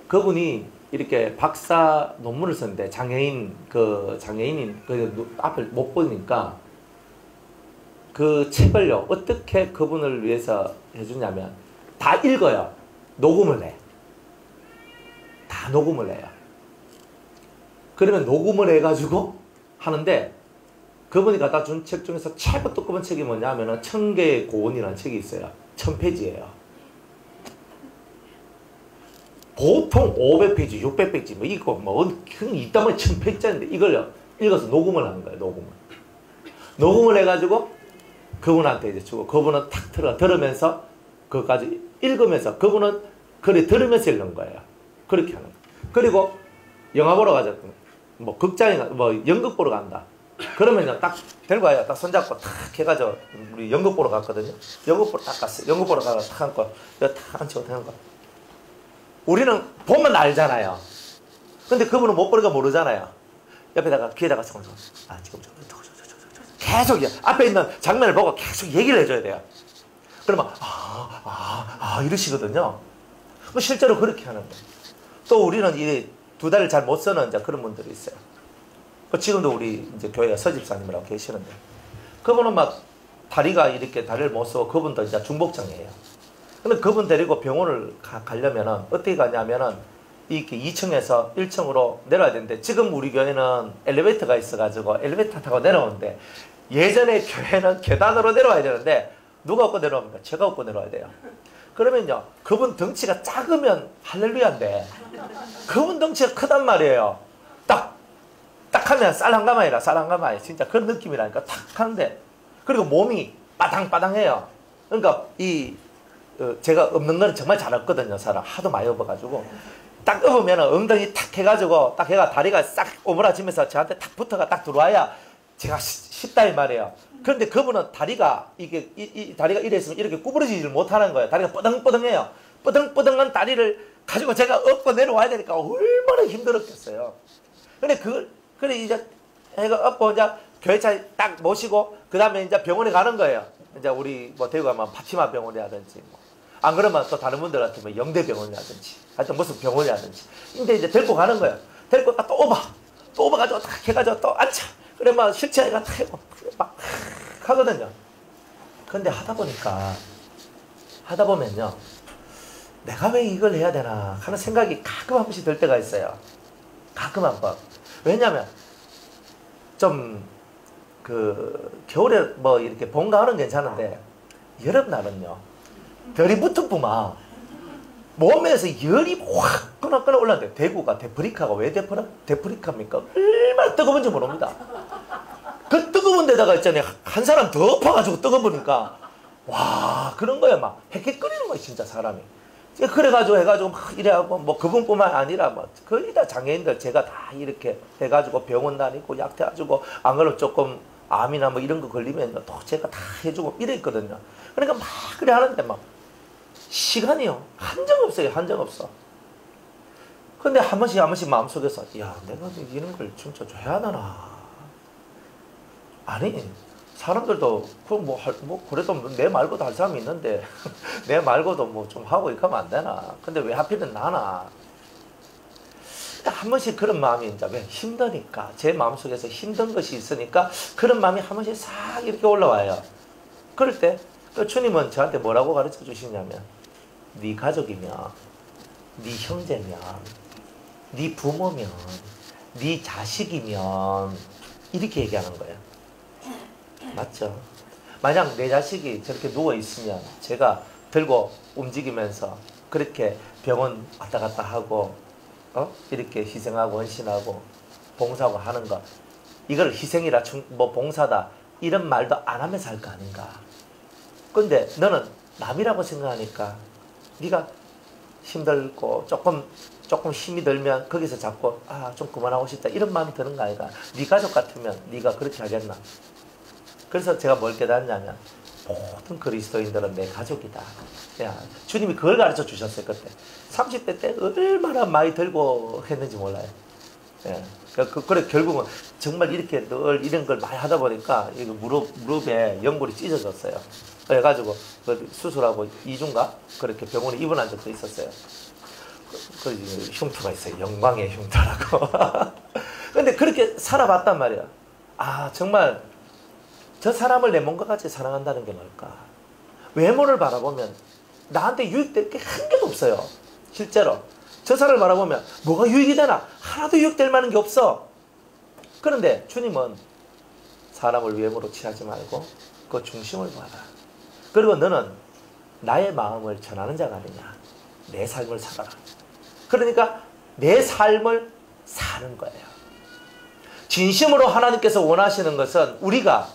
그분이 이렇게 박사 논문을 썼는데 장애인인 그 앞을 못 보니까 그 책을요 어떻게 그분을 위해서 해주냐면 다 읽어요. 녹음을 해. 다 녹음을 해요. 그러면 녹음을 해가지고 하는데 그분이 갖다 준 책 중에서 최고 두꺼운 책이 뭐냐면은 천개의 고온이라는 책이 있어요. 1000페이지예요. 보통 500페이지, 600페이지 뭐 이거 뭐 이따만 1000페이지인데 이걸 읽어서 녹음을 하는 거예요. 녹음을 해가지고 그분한테 이제 주고 그분은 탁 들으면서 그것까지 읽으면서 그분은 그래 들으면서 읽는 거예요. 그렇게 하는 거예요. 그리고 영화 보러 가자. 뭐 극장에 뭐 연극 보러 간다. 그러면요 딱 들고 와요. 딱 손잡고 탁 해가지고 우리 연극 보러 갔거든요. 연극 보러 딱 갔어요. 연극 보러 가서 탁 앉고 탁 앉히고 하는 거. 우리는 보면 알잖아요. 근데 그분은 못 보니까 모르잖아요. 옆에다가 귀에다가 지금 계속 앞에 있는 장면을 보고 계속 얘기를 해줘야 돼요. 그러면 이러시거든요. 실제로 그렇게 하는 거예요. 또 우리는 이 두 다리를 잘 못 쓰는 이제 그런 분들이 있어요. 지금도 우리 이제 교회 서집사님이라고 계시는데 그분은 막 다리가 이렇게 다리를 못 쓰고 그분도 이제 중복장애예요. 근데 그분 데리고 병원을 가려면은 어떻게 가냐면은 이렇게 2층에서 1층으로 내려야 되는데 지금 우리 교회는 엘리베이터가 있어가지고 엘리베이터 타고 내려오는데 예전에 교회는 계단으로 내려와야 되는데 누가 업고 내려옵니까? 제가 업고 내려와야 돼요. 그러면요 그분 덩치가 작으면 할렐루야인데 그분 덩치가 크단 말이에요. 딱 하면 쌀 한 가마이라 쌀 한 가마이 진짜 그런 느낌이라니까 탁 하는데 그리고 몸이 빠당빠당해요. 그러니까 제가 업는 거는 정말 잘 업거든요. 사람 하도 많이 업어가지고 딱 업으면 엉덩이 탁 해가지고 딱 해가 다리가 싹 오므라지면서 저한테 탁 붙어가 딱 들어와야 제가 쉽다 이 말이에요. 그런데 그분은 다리가 이 다리가 이래 있으면 이렇게 구부러지질 못하는 거예요. 다리가 뻐덩뻐덩해요. 뻐덩뻐덩한 다리를 가지고 제가 업고 내려와야 되니까 얼마나 힘들었겠어요. 그래 이제 해가 업고 이제 교회차에 딱 모시고 그 다음에 이제 병원에 가는 거예요. 이제 우리 뭐 대구 가면 파티마 병원이라든지 뭐. 안 그러면 또 다른 분들 같으면 영대병원이라든지 하여튼 무슨 병원이라든지. 근데 이제 데리고 가는 거예요. 데리고 가 또 업어가지고 딱 해가지고 또 앉혀. 그래 막 실체가 딱 해고 막 하거든요. 근데 하다 보면요 내가 왜 이걸 해야 되나 하는 생각이 가끔 한 번씩 들 때가 있어요. 가끔 한 번. 왜냐면 좀 겨울에 뭐 이렇게 봄 가을은 괜찮은데 여름날은요 열이 붙어보면 몸에서 열이 확 끊어 올라는데 대구가 데프리카가 왜 데프리카입니까? 얼마나 뜨거운지 모릅니다. 그 뜨거운 데다가 있잖아요 한 사람 더 엎어가지고 뜨거우니까 와 그런 거야 막 헥헥 끓이는 거야 진짜 사람이. 그래가지고 해가지고 막 이래하고 뭐 그분뿐만 아니라 뭐 거의 다 장애인들 제가 다 이렇게 해가지고 병원 다니고 약 해가지고 안 그러면 조금 암이나 뭐 이런 거 걸리면 또 제가 다 해주고 이랬거든요. 그러니까 막 그래 하는데 막 시간이요 한정 없어요. 한정 없어. 근데 한 번씩 마음속에서 야 내가 이런 걸 진짜 줘야 되나. 아니 사람들도 그래도 내 말고도 할 사람이 있는데 내 말고도 뭐 좀 하고 이렇게 하면 안 되나. 근데 왜 하필은 나나. 한 번씩 그런 마음이 이제 왜 힘드니까 제 마음속에서 힘든 것이 있으니까 그런 마음이 한 번씩 싹 이렇게 올라와요. 그럴 때 주님은 저한테 뭐라고 가르쳐 주시냐면 네 가족이면 네 형제면 네 부모면 네 자식이면 이렇게 얘기하는 거예요. 맞죠? 만약 내 자식이 저렇게 누워있으면 제가 들고 움직이면서 그렇게 병원 왔다 갔다 하고 이렇게 희생하고 헌신하고 봉사하고 하는 거 이걸 희생이라 뭐 봉사다 이런 말도 안 하면서 할 거 아닌가. 근데 너는 남이라고 생각하니까 네가 힘들고 조금 힘이 들면 거기서 자꾸 좀 그만하고 싶다 이런 마음이 드는 거 아이가. 네 가족 같으면 네가 그렇게 하겠나. 그래서 제가 뭘 깨닫냐면 모든 그리스도인들은 내 가족이다. 야, 주님이 그걸 가르쳐 주셨어요. 그때 30대 때 얼마나 많이 들고 했는지 몰라요. 예. 그래 결국은 정말 이렇게 늘 이런 걸 많이 하다 보니까 이거 무릎에 연골이 찢어졌어요. 그래가지고 수술하고 2주인가 그렇게 병원에 입원한 적도 있었어요. 그 흉터가 있어요. 영광의 흉터라고. 근데 그렇게 살아봤단 말이야. 아, 정말 저 사람을 내 몸과 같이 사랑한다는 게 뭘까? 외모를 바라보면 나한테 유익될 게 한 개도 없어요. 실제로. 저 사람을 바라보면 뭐가 유익이 되나? 하나도 유익될 만한 게 없어. 그런데 주님은 사람을 외모로 취하지 말고 그 중심을 봐라. 그리고 너는 나의 마음을 전하는 자가 아니냐. 내 삶을 살아라. 그러니까 내 삶을 사는 거예요. 진심으로 하나님께서 원하시는 것은 우리가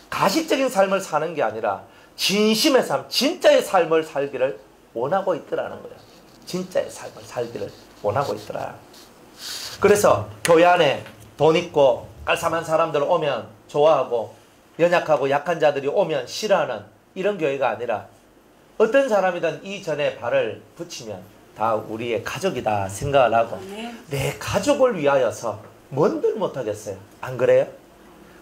가식적인 삶을 사는 게 아니라 진심의 삶, 진짜의 삶을 살기를 원하고 있더라는 거예요. 진짜의 삶을 살기를 원하고 있더라. 그래서 교회 안에 돈 있고 깔쌈한 사람들 오면 좋아하고 연약하고 약한 자들이 오면 싫어하는 이런 교회가 아니라 어떤 사람이든 이전에 발을 붙이면 다 우리의 가족이다 생각을 하고 내 가족을 위하여서 뭔들 못하겠어요. 안 그래요?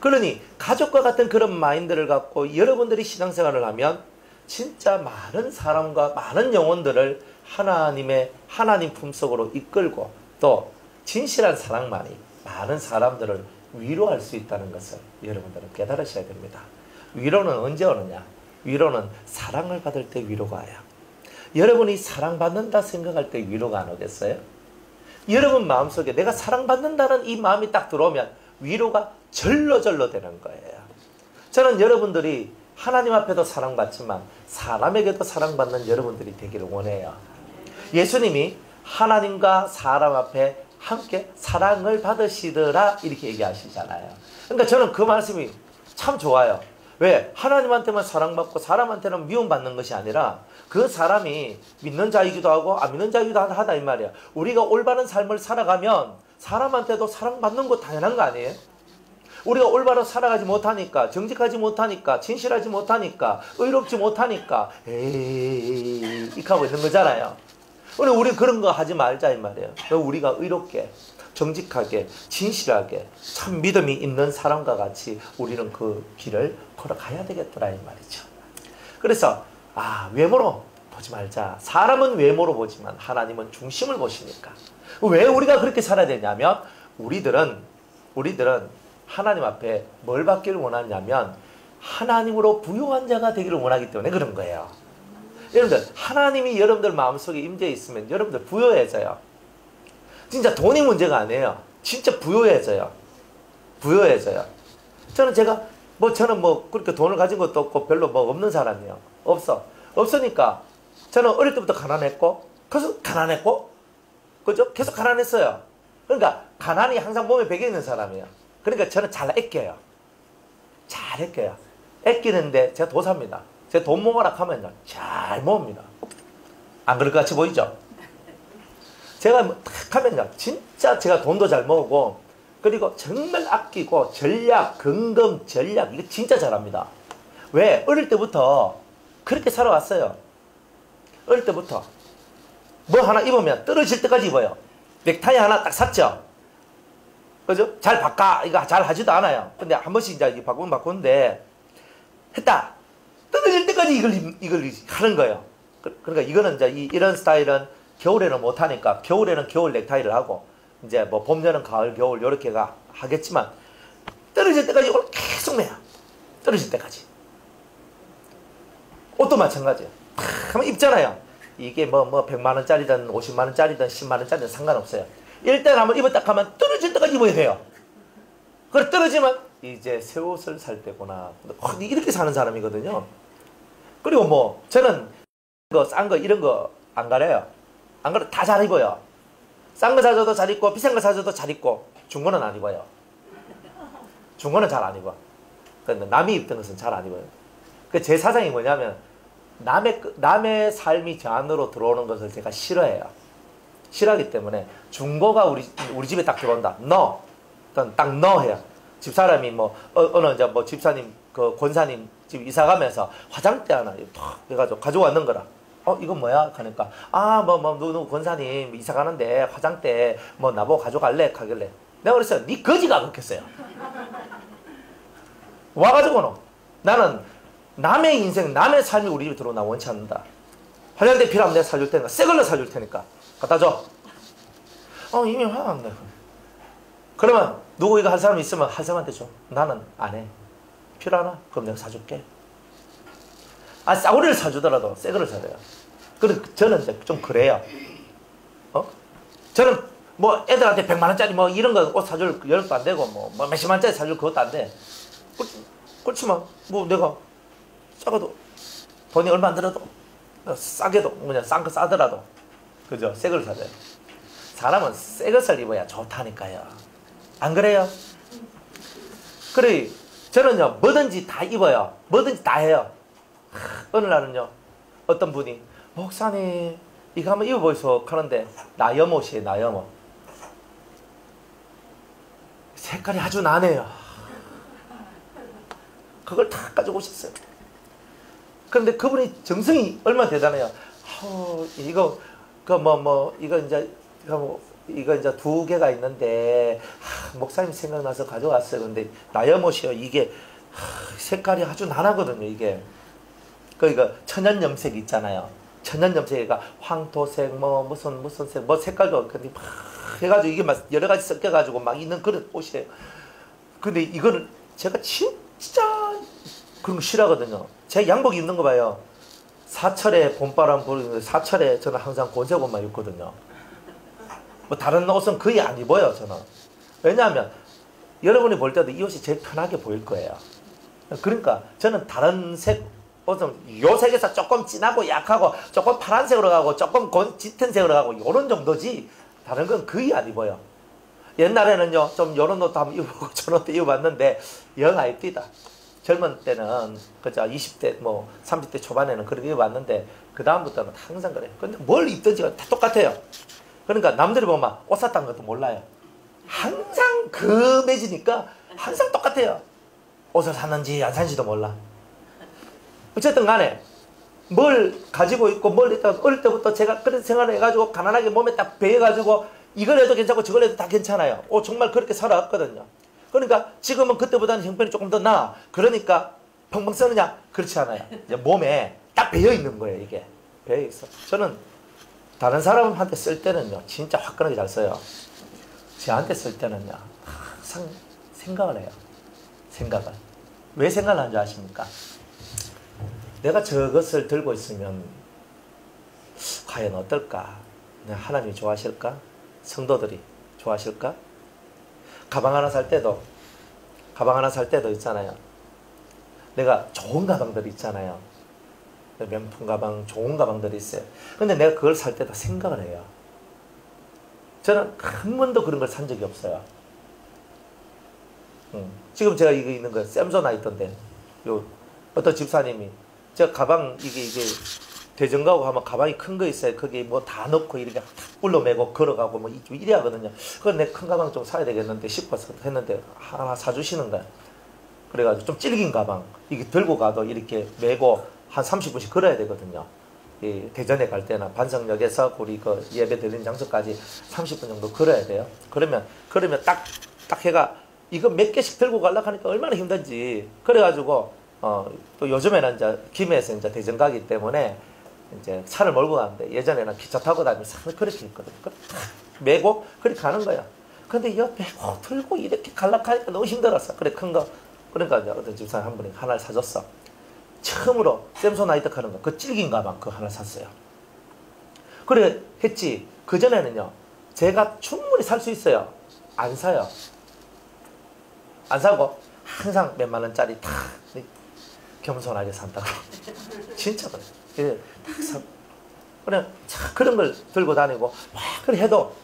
그러니 가족과 같은 그런 마인드를 갖고 여러분들이 신앙생활을 하면 진짜 많은 사람과 많은 영혼들을 하나님 품속으로 이끌고 또 진실한 사랑만이 많은 사람들을 위로할 수 있다는 것을 여러분들은 깨달으셔야 됩니다. 위로는 언제 오느냐? 위로는 사랑을 받을 때 위로가 와요. 여러분이 사랑받는다 생각할 때 위로가 안 오겠어요? 여러분 마음속에 내가 사랑받는다는 이 마음이 딱 들어오면 위로가 절로절로 되는 거예요. 저는 여러분들이 하나님 앞에도 사랑받지만 사람에게도 사랑받는 여러분들이 되기를 원해요. 예수님이 하나님과 사람 앞에 함께 사랑을 받으시더라 이렇게 얘기하시잖아요. 그러니까 저는 그 말씀이 참 좋아요. 왜? 하나님한테만 사랑받고 사람한테는 미움받는 것이 아니라 그 사람이 믿는 자이기도 하고 안 믿는 자이기도 하다 이 말이야. 우리가 올바른 삶을 살아가면 사람한테도 사랑받는 거 당연한 거 아니에요? 우리가 올바로 살아가지 못하니까, 정직하지 못하니까, 진실하지 못하니까, 의롭지 못하니까 에이 이렇게 하고 있는 거잖아요. 우리 그런 거 하지 말자 이 말이에요. 우리가 의롭게, 정직하게, 진실하게, 참 믿음이 있는 사람과 같이 우리는 그 길을 걸어가야 되겠더라 이 말이죠. 그래서 외모로 보지 말자. 사람은 외모로 보지만 하나님은 중심을 보시니까. 왜 우리가 그렇게 살아야 되냐면 우리들은 하나님 앞에 뭘 받기를 원하냐면 하나님으로 부요한 자가 되기를 원하기 때문에 그런 거예요. 여러분들 하나님이 여러분들 마음속에 임재해 있으면 여러분들 부요해져요. 진짜 돈이 문제가 아니에요. 진짜 부요해져요. 저는 그렇게 돈을 가진 것도 없고 별로 없는 사람이에요. 없으니까 저는 어릴 때부터 가난했고 그죠? 계속 가난했어요. 그러니까 가난이 항상 몸에 배겨 있는 사람이에요. 그러니까 저는 잘 아껴요. 아끼는데 제가 도사입니다. 제가 돈 모으라 하면요 잘 모읍니다. 안 그럴 것 같이 보이죠? 제가 탁 하면요 진짜 제가 돈도 잘 모으고 그리고 정말 아끼고 근검 전략 이거 진짜 잘합니다. 왜? 어릴 때부터 그렇게 살아왔어요. 어릴 때부터 뭐 하나 입으면 떨어질 때까지 입어요. 넥타이 하나 딱 샀죠. 그죠? 잘 바꿔 이거 잘 하지도 않아요. 근데 한 번씩 이제 바꾸는데 했다. 떨어질 때까지 이걸 하는 거예요. 그러니까 이거는 이제 이런 스타일은 겨울에는 못 하니까 겨울에는 겨울 넥타이를 하고 이제 뭐 봄, 여름, 가을, 겨울 이렇게가 하겠지만 떨어질 때까지 이걸 계속 매요. 떨어질 때까지. 옷도 마찬가지예요. 한번 입잖아요. 이게 100만 원짜리든 50만 원짜리든 10만 원짜리든 상관없어요. 일단 한번 입었다 하면 떨어질 때까지 입어야 돼요. 그래 떨어지면 이제 새 옷을 살 때구나. 이렇게 사는 사람이거든요. 그리고 저는 싼 거 이런 거 안 가려요. 안 가려 다 잘 입어요. 싼 거 사줘도 잘 입고 비싼 거 사줘도 잘 입고 중고는 안 입어요. 중고는 잘 안 입어. 근데 남이 입던 것은 잘 안 입어요. 제 사상이 뭐냐면 남의 삶이 저 안으로 들어오는 것을 제가 싫어해요. 싫어하기 때문에 중고가 우리 집에 딱 들어온다. 딱 해요. 집사람이 어느 이제 집사님 권사님 집 이사 가면서 화장대 하나 탁 해가지고 가져왔는 거라. 이건 뭐야? 하니까 누구 권사님 이사 가는데 화장대 나보고 가져갈래? 하길래 내가 그랬어요. 네 거지가 그렇겠어요. 와가지고는 나는 남의 인생 남의 삶이 우리 집에 들어오나 원치 않는다. 화장대 필요하면 내가 사줄 테니까 새 걸로 사줄 테니까 갖다 줘. 이미 화났네. 그러면 누구 이거 할 사람 있으면 할 사람한테 줘. 나는 안 해. 필요하나? 그럼 내가 사줄게. 싸구리를 사주더라도 새 거를 사줘요. 그래서 저는 이제 좀 그래요. 저는 뭐 애들한테 100만 원짜리 뭐 이런 거 옷 사줄 여력도 안 되고 뭐 몇십만 원짜리 사줄 그것도 안 돼. 그렇지만 뭐 내가 싸가도 돈이 얼마 안 들어도 싸게도 그냥 싼 거 싸더라도 그죠? 새 걸 사줘요. 사람은 새 것을 입어야 좋다니까요. 안 그래요? 그래 저는요 뭐든지 다 입어요. 뭐든지 다 해요. 어느 날은요 어떤 분이 목사님 이거 한번 입어보이소 하는데 나염옷이에요. 나염옷. 색깔이 아주 나네요. 그걸 다 가지고 오셨어요. 그런데 그분이 정성이 얼마나 대단해요. 이거 이거 이제 2개가 있는데 목사님 생각나서 가져왔어요. 근데 나염옷이요. 이게 색깔이 아주 나나거든요. 이게 그러니까 천연염색 있잖아요. 천연염색이가 황토색 무슨 색 색깔도 근데 막 해가지고 이게 막 여러 가지 섞여가지고 막 있는 그런 옷이에요. 근데 이거를 제가 진짜 그런 거 싫어하거든요. 제 양복 입는 거 봐요. 사철에 봄바람 부는 사철에 저는 항상 고색 옷만 입거든요. 뭐 다른 옷은 거의 안 입어요. 저는. 왜냐하면 여러분이 볼 때도 이 옷이 제일 편하게 보일 거예요. 그러니까 저는 다른 색 옷은 요 색에서 조금 진하고 약하고 조금 파란색으로 가고 조금 짙은 색으로 가고 이런 정도지 다른 건 거의 안 입어요. 옛날에는요 좀 이런 옷도 한번 입어보고 저런 옷도 입어봤는데 영 안 입디다. 젊은 때는 그죠 20대 뭐 30대 초반에는 그렇게 입어봤는데 그 다음부터는 항상 그래요. 근데 뭘 입든지가 다 똑같아요. 그러니까 남들이 보면 옷 샀다는 것도 몰라요. 항상 그 매지니까 항상 똑같아요. 옷을 샀는지 안 샀는지도 몰라. 어쨌든 간에 뭘 가지고 있고 뭘 했다가 어릴 때부터 제가 그런 생활을 해가지고 가난하게 몸에 딱 배해가지고 이걸 해도 괜찮고 저걸 해도 다 괜찮아요. 정말 그렇게 살아왔거든요. 그러니까 지금은 그때보다는 형편이 조금 더 나아. 그러니까 펑펑 쓰느냐? 그렇지 않아요. 이제 몸에 딱 배어 있는 거예요. 이게 배어 있어. 저는 다른 사람한테 쓸 때는요 진짜 화끈하게 잘 써요. 저한테 쓸 때는요 항상 생각을 해요. 생각을. 왜 생각을 하는지 아십니까? 내가 저것을 들고 있으면 과연 어떨까? 하나님이 좋아하실까? 성도들이 좋아하실까? 가방 하나 살 때도 있잖아요. 내가 좋은 가방들이 있잖아요. 명품 가방, 좋은 가방들이 있어요. 근데 내가 그걸 살 때도 생각을 해요. 저는 한 번도 그런 걸 산 적이 없어요. 지금 제가 이거 있는 거 샘소나이트인데 어떤 집사님이 저 가방 이게 대전 가고 하면 가방이 큰 거 있어요. 거기 뭐 다 넣고 이렇게 불러매고 걸어가고 뭐 이래 하거든요. 그래서 내 큰 가방 좀 사야 되겠는데 싶어서 했는데 하나 사주시는 거야. 그래가지고 좀 질긴 가방 이게 들고 가도 이렇게 메고 한 30분씩 걸어야 되거든요. 이 대전에 갈 때나 반성역에서 우리 그 예배 드리는 장소까지 30분 정도 걸어야 돼요. 그러면 딱 해가 이거 몇 개씩 들고 가려고 하니까 얼마나 힘든지. 그래가지고 또 요즘에는 이제 김해에서 이제 대전 가기 때문에 이제 차를 몰고 가는데 예전에는 기차 타고 다니면서 그렇게 했거든요. 메고 그렇게 가는 거야. 근데 이거 메고 들고 이렇게 가려고 하니까 너무 힘들었어. 그래 큰 거. 그러니까 이제 어떤 집사님 한 분이 하나를 사줬어. 처음으로 샘소나이트 하는 거, 그 질긴 가방 그거 하나 샀어요. 그래 했지. 그전에는요 제가 충분히 살 수 있어요. 안 사요. 안 사고 항상 몇만 원짜리 다 겸손하게 산다고. 진짜 그래. 딱 사. 그래 그런 걸 들고 다니고 막 그래 해도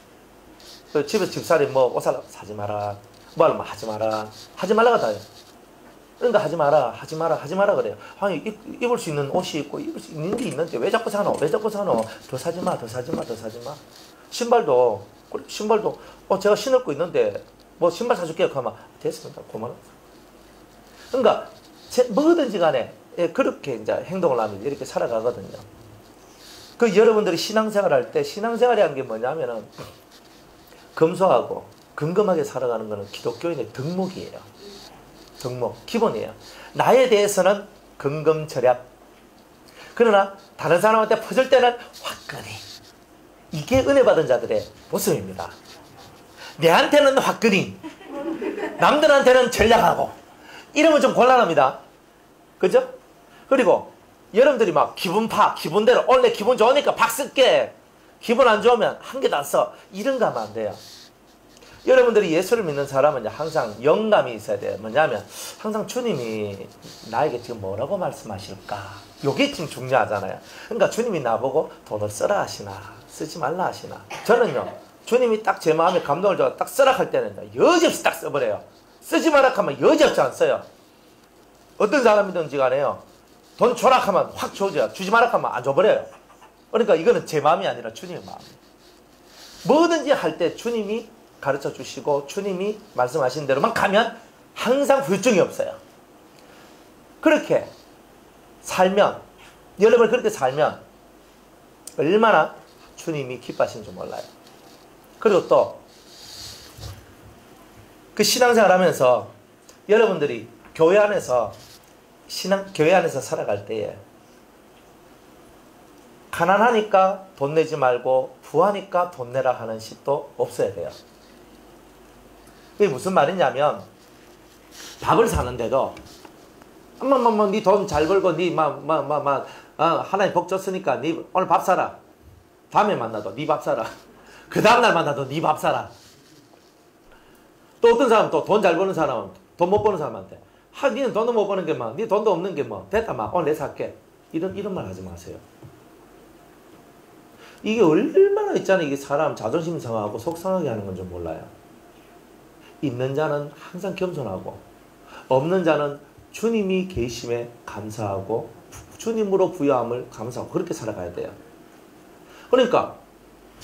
그 집에서 집사람이 뭐 옷 사지 마라. 뭐 하면 하지 마라. 하지 말라가 다요. 그러니까 하지 마라 그래요. 아니 입을 수 있는 옷이 있고 입을 수 있는 게 있는데 왜 자꾸 사노? 더 사지 마. 신발도 제가 신을 거 있는데 뭐 신발 사줄게요. 그러면 됐습니다. 고마워. 그러니까 뭐든지 간에 그렇게 이제 행동을 하면 이렇게 살아가거든요. 그 여러분들이 신앙생활 할 때 신앙생활이라는 게 뭐냐면은 검소하고 근검하게 살아가는 거는 기독교인의 덕목이에요. 덕목, 기본이에요. 나에 대해서는 근검절약. 그러나 다른 사람한테 퍼줄 때는 화끈히. 이게 은혜 받은 자들의 모습입니다. 내한테는 화끈히, 남들한테는 전략하고, 이러면 좀 곤란합니다. 그죠? 그리고 여러분들이 막 기분대로 오늘 내 기분 좋으니까 박 쓸게, 기분 안 좋으면 한 개도 안 써, 이런 거 하면 안 돼요. 여러분들이 예수를 믿는 사람은 항상 영감이 있어야 돼요. 뭐냐면 항상 주님이 나에게 지금 뭐라고 말씀하실까, 이게 지금 중요하잖아요. 그러니까 주님이 나보고 돈을 쓰라 하시나 쓰지 말라 하시나. 저는요, 주님이 딱 제 마음에 감동을 줘서 딱 쓰라 할 때는 여지없이 딱 써버려요. 쓰지 마라 하면 여지없이 안 써요. 어떤 사람이든지 간에요, 돈 줘라 하면 확 줘줘요. 주지 마라 하면 안 줘버려요. 그러니까 이거는 제 마음이 아니라 주님의 마음. 뭐든지 할 때 주님이 가르쳐 주시고 주님이 말씀하신 대로만 가면 항상 후유증이 없어요. 그렇게 살면, 여러분 그렇게 살면 얼마나 주님이 기뻐하시는지 몰라요. 그리고 또 그 신앙생활 하면서 여러분들이 교회 안에서 살아갈 때에 가난하니까 돈 내지 말고 부하니까 돈 내라 하는 식도 없어야 돼요. 그게 무슨 말이냐면, 밥을 사는데도 니 돈 잘 벌고 하나님 복 줬으니까 니 오늘 밥 사라. 다음에 만나도 니 밥 사라. 그 다음날 만나도 니 밥 사라. 또 어떤 사람은 또 돈 잘 버는 사람은 돈 못 버는 사람한테 니는 돈도 못 버는 게 니 돈도 없는 게 됐다 오늘 내 살게. 이런 말 하지 마세요. 이게 얼마나 있잖아요. 이게 사람 자존심 상하고 속상하게 하는 건 좀 몰라요. 있는 자는 항상 겸손하고, 없는 자는 주님이 계심에 감사하고 주님으로 부여함을 감사하고 그렇게 살아가야 돼요. 그러니까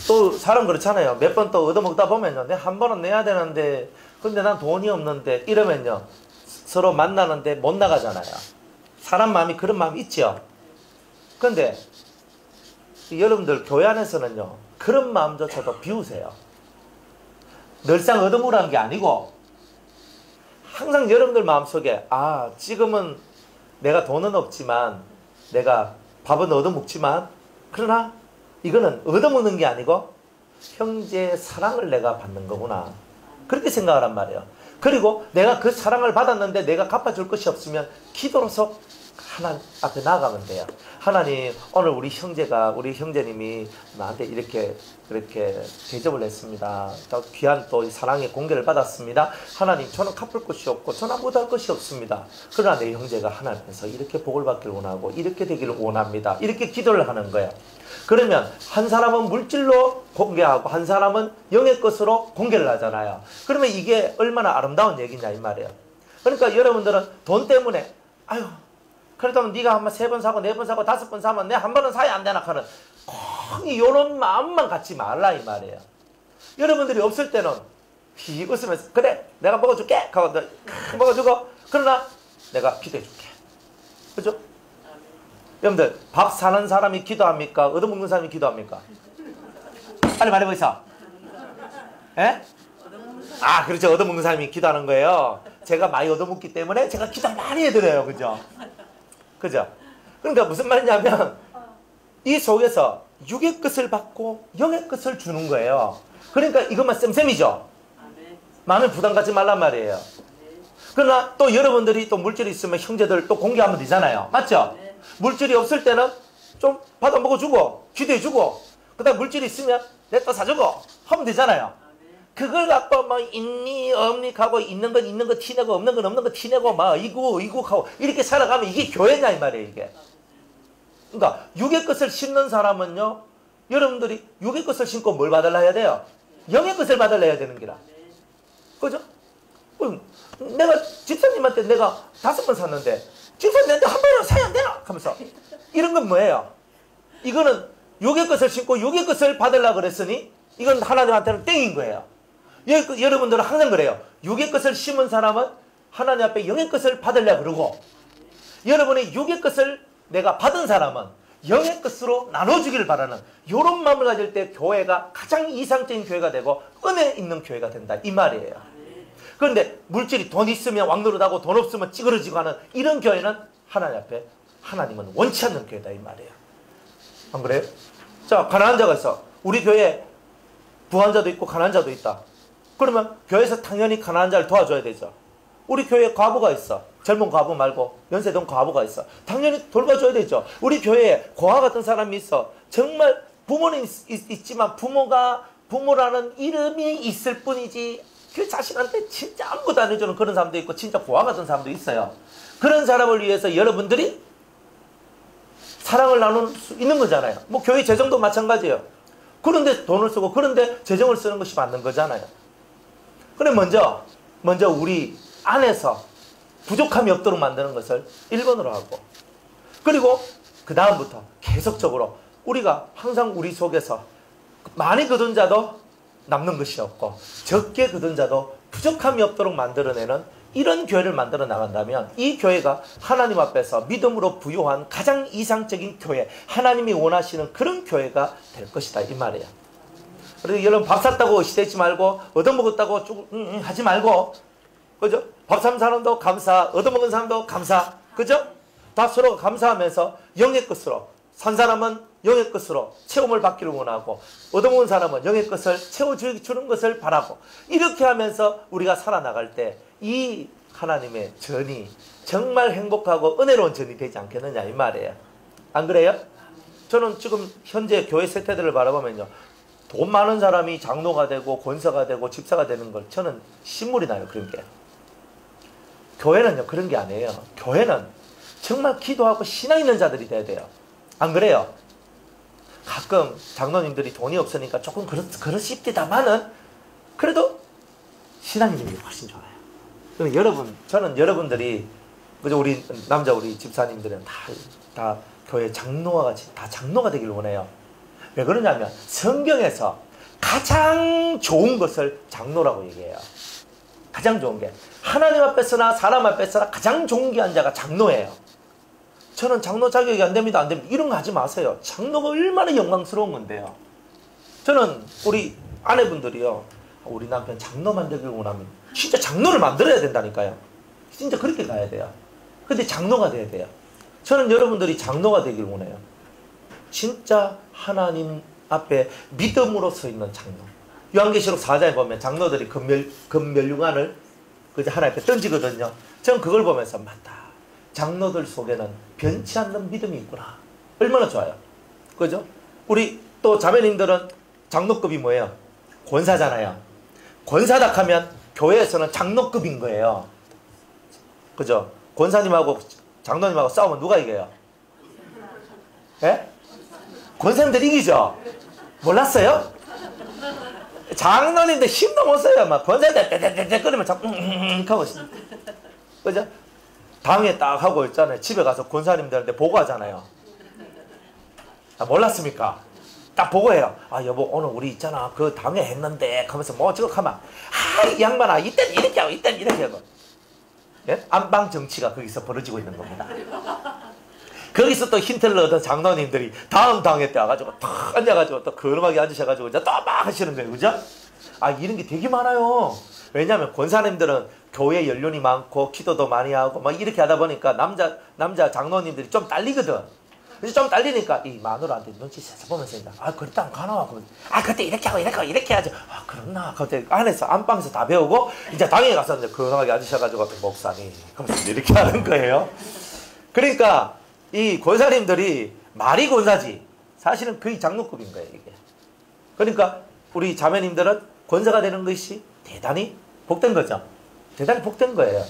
또 사람 그렇잖아요. 몇 번 또 얻어먹다 보면요, 내 한 번은 내야 되는데 근데 난 돈이 없는데 이러면요, 서로 만나는데 못 나가잖아요. 사람 마음이 그런 마음이 있죠. 근데 여러분들 교회 안에서는요, 그런 마음조차도 비우세요. 늘상 얻어먹으라는 게 아니고 항상 여러분들 마음속에 지금은 내가 돈은 없지만 내가 밥은 얻어먹지만, 그러나 이거는 얻어먹는 게 아니고 형제의 사랑을 내가 받는 거구나, 그렇게 생각하란 말이에요. 그리고 내가 그 사랑을 받았는데 내가 갚아줄 것이 없으면 기도로서 하나님 앞에 나아가면 돼요. 하나님, 오늘 우리 형제님이 나한테 이렇게 대접을 했습니다. 또 귀한 또 사랑의 공개를 받았습니다. 하나님, 저는 갚을 것이 없고 저는 아무것도 할 것이 없습니다. 그러나 내 형제가 하나님께서 이렇게 복을 받기를 원하고 이렇게 되기를 원합니다. 이렇게 기도를 하는 거예요. 그러면 한 사람은 물질로 공개하고 한 사람은 영의 것으로 공개를 하잖아요. 그러면 이게 얼마나 아름다운 얘기냐 이 말이에요. 그러니까 여러분들은 돈 때문에 그렇다면 네가 한 번 3번 사고 4번 사고 5번 사면 내 한 번은 사야 안 되나 하는 꼭 이런 마음만 갖지 말라 이 말이에요. 여러분들이 없을 때는 웃으면서 그래 내가 먹어줄게 하고 먹어주고, 그러나 내가 기도해줄게. 그죠? 여러분들 밥 사는 사람이 기도합니까? 얻어먹는 사람이 기도합니까? 빨리 말해보세요. 예? 그렇죠. 얻어먹는 사람이 기도하는 거예요. 제가 많이 얻어먹기 때문에 제가 기도 많이 해드려요. 그죠? 그러니까 무슨 말이냐면 이 속에서 육의 것을 받고 영의 것을 주는 거예요. 그러니까 이것만 쌤쌤이죠. 마음에 부담 갖지 말란 말이에요. 그러나 또 여러분들이 또 물질이 있으면 형제들 또 공개하면 되잖아요. 맞죠? 물질이 없을 때는 좀 받아 먹어주고 기도해주고, 그 다음 물질이 있으면 내 또 사주고 하면 되잖아요. 그걸 갖고 있니 없니 하고 있는 건 있는 거 티내고 없는 건 없는 거 티내고 이국하고 이렇게 살아가면 이게 교회냐 이 말이에요. 이게. 그러니까 육의 것을 심는 사람은요, 여러분들이 육의 것을 심고 뭘 받으려 해야 돼요? 영의 것을 받으려 해야 되는 기라. 그죠? 내가 집사님한테 내가 5번 샀는데 집사님 내한테 한 번은 사야 안 되나? 하면서 이런 건 뭐예요? 이거는 육의 것을 심고 육의 것을 받으려고 그랬으니 이건 하나님한테는 땡인 거예요. 여러분들은 항상 그래요. 육의 것을 심은 사람은 하나님 앞에 영의 것을 받으려고 그러고, 여러분이 육의 것을 내가 받은 사람은 영의 것으로 나눠주기를 바라는 이런 마음을 가질 때 교회가 가장 이상적인 교회가 되고 은혜 있는 교회가 된다 이 말이에요. 그런데 물질이 돈 있으면 왕노릇하고 돈 없으면 찌그러지고 하는 이런 교회는 하나님 앞에 하나님은 원치 않는 교회다 이 말이에요. 안 그래요? 자, 가난한 자가 있어. 우리 교회에 부한 자도 있고 가난한 자도 있다. 그러면 교회에서 당연히 가난한 자를 도와줘야 되죠. 우리 교회에 과부가 있어. 젊은 과부 말고 연세든 과부가 있어. 당연히 돌봐줘야 되죠. 우리 교회에 고아 같은 사람이 있어. 정말 부모는 있지만 부모라는 이름이 있을 뿐이지 그 자식한테 진짜 아무것도 안 해주는 그런 사람도 있고 진짜 고아 같은 사람도 있어요. 그런 사람을 위해서 여러분들이 사랑을 나눌 수 있는 거잖아요. 뭐 교회 재정도 마찬가지예요. 그런데 돈을 쓰고 그런데 재정을 쓰는 것이 맞는 거잖아요. 그래 먼저 우리 안에서 부족함이 없도록 만드는 것을 1번으로 하고, 그리고 그 다음부터 계속적으로 우리가 항상 우리 속에서 많이 거둔 자도 남는 것이 없고 적게 거둔 자도 부족함이 없도록 만들어내는 이런 교회를 만들어 나간다면 이 교회가 하나님 앞에서 믿음으로 부요한 가장 이상적인 교회, 하나님이 원하시는 그런 교회가 될 것이다 이 말이에요. 그래서 여러분 밥 샀다고 시대지 말고 얻어먹었다고 쭉 하지 말고, 그죠? 밥 산 사람도 감사, 얻어먹은 사람도 감사, 그죠? 다 서로 감사하면서 영의 것으로, 산 사람은 영의 것으로 체험을 받기를 원하고 얻어먹은 사람은 영의 것을 채워주는 것을 바라고, 이렇게 하면서 우리가 살아나갈 때 이 하나님의 전이 정말 행복하고 은혜로운 전이 되지 않겠느냐 이 말이에요. 안 그래요? 저는 지금 현재 교회 세태들을 바라보면요, 돈 많은 사람이 장로가 되고 권사가 되고 집사가 되는 걸 저는 신물이 나요. 그런 게. 교회는요 그런 게 아니에요. 교회는 정말 기도하고 신앙 있는 자들이 돼야 돼요. 안 그래요? 가끔 장로님들이 돈이 없으니까 조금 그렇습니다만은 그래도 신앙 있는 게 훨씬 좋아요. 저는 여러분들이, 그죠? 우리 집사님들은 다 교회 장로와 같이 다 장로가 되기를 원해요. 왜 그러냐면 성경에서 가장 좋은 것을 장로라고 얘기해요. 가장 좋은 게 하나님 앞에서나 사람 앞에서나 가장 존귀한 자가 장로예요. 저는 장로 자격이 안 됩니다 이런 거 하지 마세요. 장로가 얼마나 영광스러운 건데요. 저는 우리 아내분들이요, 우리 남편 장로 만들기를 원하면 진짜 장로를 만들어야 된다니까요. 진짜 그렇게 가야 돼요. 근데 장로가 돼야 돼요. 저는 여러분들이 장로가 되길 원해요. 진짜 하나님 앞에 믿음으로 서 있는 장로. 요한계시록 4장에 보면 장로들이 금면류관을 하나님 앞에 던지거든요. 저는 그걸 보면서 맞다, 장로들 속에는 변치 않는 믿음이 있구나. 얼마나 좋아요. 그죠? 우리 또 자매님들은 장로급이 뭐예요? 권사잖아요. 권사다 하면 교회에서는 장로급인 거예요. 그죠? 권사님하고 장로님하고 싸우면 누가 이겨요? 예? 권사님들 이기죠? 몰랐어요? 장로님들 힘도 못 써요. 막 권사님들 떼떼떼떼 끓이면 자꾸 하고 있어요. 그죠? 당에 딱 하고 있잖아요. 집에 가서 권사님들한테 보고하잖아요. 아, 몰랐습니까? 딱 보고해요. 아 여보 오늘 우리 있잖아 그 당에 했는데 하면서 뭐 저거 하면 이 양반아 이땐 이렇게 하고 이땐 이렇게 하고, 예? 안방 정치가 거기서 벌어지고 있는 겁니다. 거기서 또 힌트를 얻은 장로님들이 다음 당회 때 와가지고 탁 앉아가지고 또 거름하게 앉으셔가지고 이제 또 막 하시는 거예요. 그죠? 아 이런 게 되게 많아요. 왜냐하면 권사님들은 교회 연륜이 많고 기도도 많이 하고 막 이렇게 하다 보니까 남자 장로님들이 좀 딸리거든. 그래서 좀 딸리니까 이 마누라한테 눈치채서 보면서 아 그랬다 가나? 아 그때 이렇게 하고 이렇게 하죠. 아 그렇나? 그때 안에서 안방에서 다 배우고 이제 당에 가서 이제 건강하게 앉으셔가지고 목사님 하면서 이렇게 하는 거예요. 그러니까 이 권사님들이 말이 권사지 사실은 거의 장로급인 거예요 이게. 그러니까 우리 자매님들은 권사가 되는 것이 대단히 복된 거죠. 대단히 복된 거예요.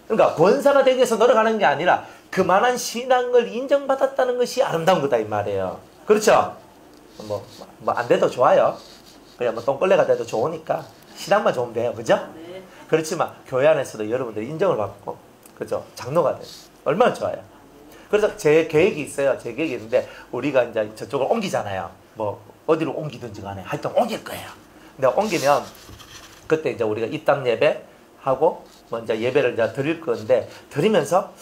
그러니까 권사가 되기 위해서 노력하는 게 아니라 그만한 신앙을 인정받았다는 것이 아름다운 거다 이 말이에요. 그렇죠? 뭐 안 돼도 좋아요. 그냥 뭐 똥걸레가 돼도 좋으니까 신앙만 좋으면 돼요. 그죠? 네. 그렇지만 교회 안에서도 여러분들이 인정을 받고, 그죠? 장로가 돼요. 얼마나 좋아요. 그래서 제 계획이 있어요. 제 계획이 있는데 우리가 이제 저쪽을 옮기잖아요. 뭐 어디로 옮기든지 간에 하여튼 옮길 거예요. 근데 옮기면 그때 이제 우리가 입당 예배 하고 먼저 예배를 이제 드릴 건데, 드리면서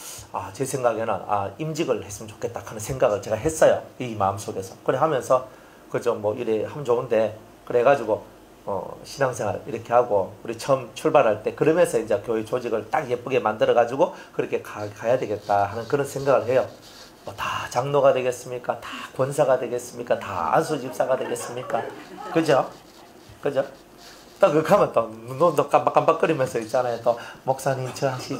제 생각에는 임직을 했으면 좋겠다 하는 생각을 제가 했어요. 이 마음속에서. 그래 하면서 그죠 뭐 이래 하면 좋은데, 그래가지고 신앙생활 이렇게 하고 우리 처음 출발할 때 그러면서 이제 교회 조직을 딱 예쁘게 만들어가지고 그렇게 가야 되겠다 하는 그런 생각을 해요. 뭐 다 장로가 되겠습니까? 다 권사가 되겠습니까? 다 안수집사가 되겠습니까? 그죠? 그죠? 또 그거 하면 또 눈도 깜빡깜빡거리면서 있잖아요. 또 목사님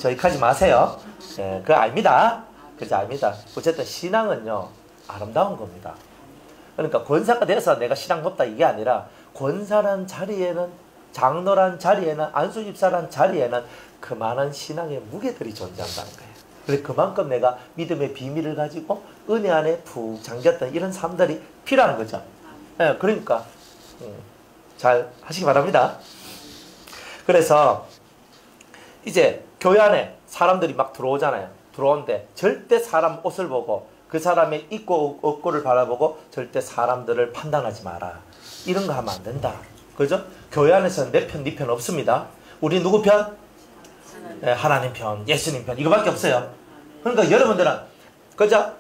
저희 가지 마세요. 예, 그거 아닙니다. 그죠? 아닙니다. 어쨌든 신앙은요 아름다운 겁니다. 그러니까 권사가 돼서 내가 신앙 높다 이게 아니라 권사란 자리에는, 장로란 자리에는, 안수집사란 자리에는 그 많은 신앙의 무게들이 존재한다는 거예요. 그래서 그만큼 내가 믿음의 비밀을 가지고 은혜 안에 푹 잠겼던 이런 삶들이 필요한 거죠. 예, 그러니까 잘 하시기 바랍니다. 그래서 이제 교회 안에 사람들이 막 들어오잖아요. 들어오는데 절대 사람 옷을 보고 그 사람의 있고 없고를 바라보고 절대 사람들을 판단하지 마라. 이런 거 하면 안 된다. 그죠? 교회 안에서는 내 편, 네 편 없습니다. 우리 누구 편? 네, 하나님 편, 예수님 편 이거밖에 없어요. 그러니까 여러분들은 그죠?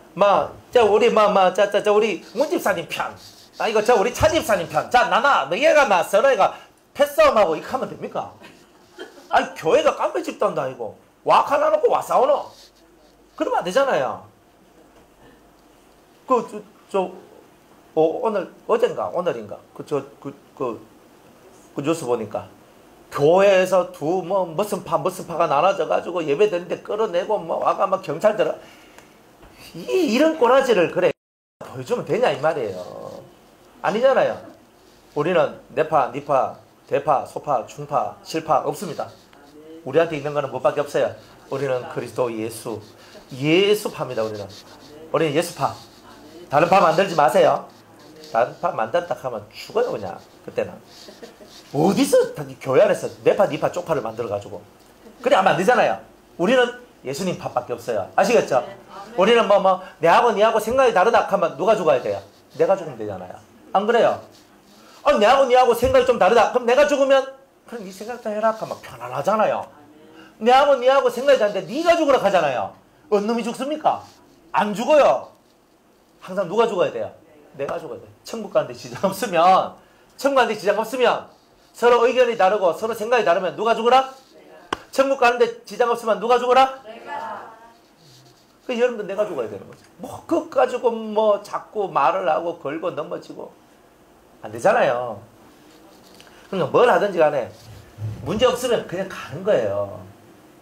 우리 우리 문 집사님 편, 이거 우리 차 집사님 편, 너희가 서로가 패싸움하고 이렇게 하면 됩니까? 아니 교회가 깡패 집단도 아니고 왁 하나 놓고 와 싸우노? 그러면 안 되잖아요. 오늘인가 뉴스 보니까 교회에서 무슨 파가 나눠져가지고 예배 드는데 끌어내고 와가 막 경찰 들어. 이런 꼬라지를 그래 보여주면 되냐 이 말이에요. 아니잖아요. 우리는 내파, 니파, 대파, 소파, 중파, 실파 없습니다. 우리한테 있는 거는 뭐밖에 없어요. 우리는 그리스도 예수파입니다. 우리는 예수파. 다른 파 만들지 마세요. 다른 파 만들었다 하면 죽어요 그냥. 그때는 어디서 교회 안에서 내파 니파 쪽파를 만들어가지고 그래 하면 안 되잖아요. 우리는 예수님 파밖에 없어요. 아시겠죠? 우리는 내하고 니하고 생각이 다르다 하면 누가 죽어야 돼요? 내가 죽으면 되잖아요. 안 그래요? 내하고 니하고 생각이 좀 다르다 그럼 내가 죽으면 그럼 네 생각 다 해라 하면 편안하잖아요. 내하고 니하고 생각이 다른데 니가 죽으라 하잖아요. 어느 놈이 죽습니까? 안 죽어요. 항상 누가 죽어야 돼요? 내가 죽어야 돼요. 천국 가는데 지장 없으면 서로 의견이 다르고 서로 생각이 다르면 누가 죽어라? 천국 가는데 지장 없으면 누가 죽어라? 여러분들 내가 죽어야 되는 거죠. 그거 가지고 자꾸 말을 하고 걸고 넘어지고 안 되잖아요. 그러니까 뭘 하든지 간에 문제 없으면 그냥 가는 거예요.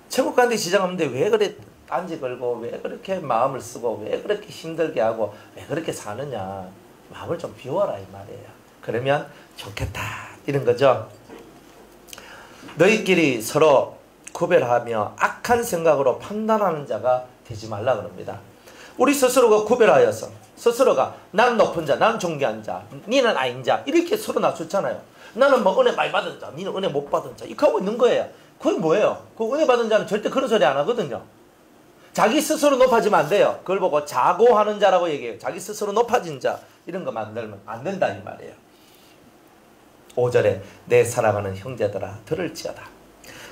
천국 가는데 지장 없는데 왜 그래 딴지 걸고 왜 그렇게 마음을 쓰고 왜 그렇게 힘들게 하고 왜 그렇게 사느냐. 마음을 좀 비워라 이 말이에요. 그러면 좋겠다 이런 거죠. 너희끼리 서로 구별하며 악한 생각으로 판단하는 자가 되지 말라 그럽니다. 우리 스스로가 구별하여서 스스로가 나는 높은 자, 나는 존귀한 자, 니는 아닌 자 이렇게 서로 낮췄잖아요. 나는 은혜 많이 받은 자, 니는 은혜 못 받은 자 이렇게 하고 있는 거예요. 그게 뭐예요? 그 은혜 받은 자는 절대 그런 소리 안 하거든요. 자기 스스로 높아지면 안 돼요. 그걸 보고 자고하는 자라고 얘기해요. 자기 스스로 높아진 자 이런 거 만들면 안 된다 이 말이에요. 5절에 내 사랑하는 형제들아 들을지어다.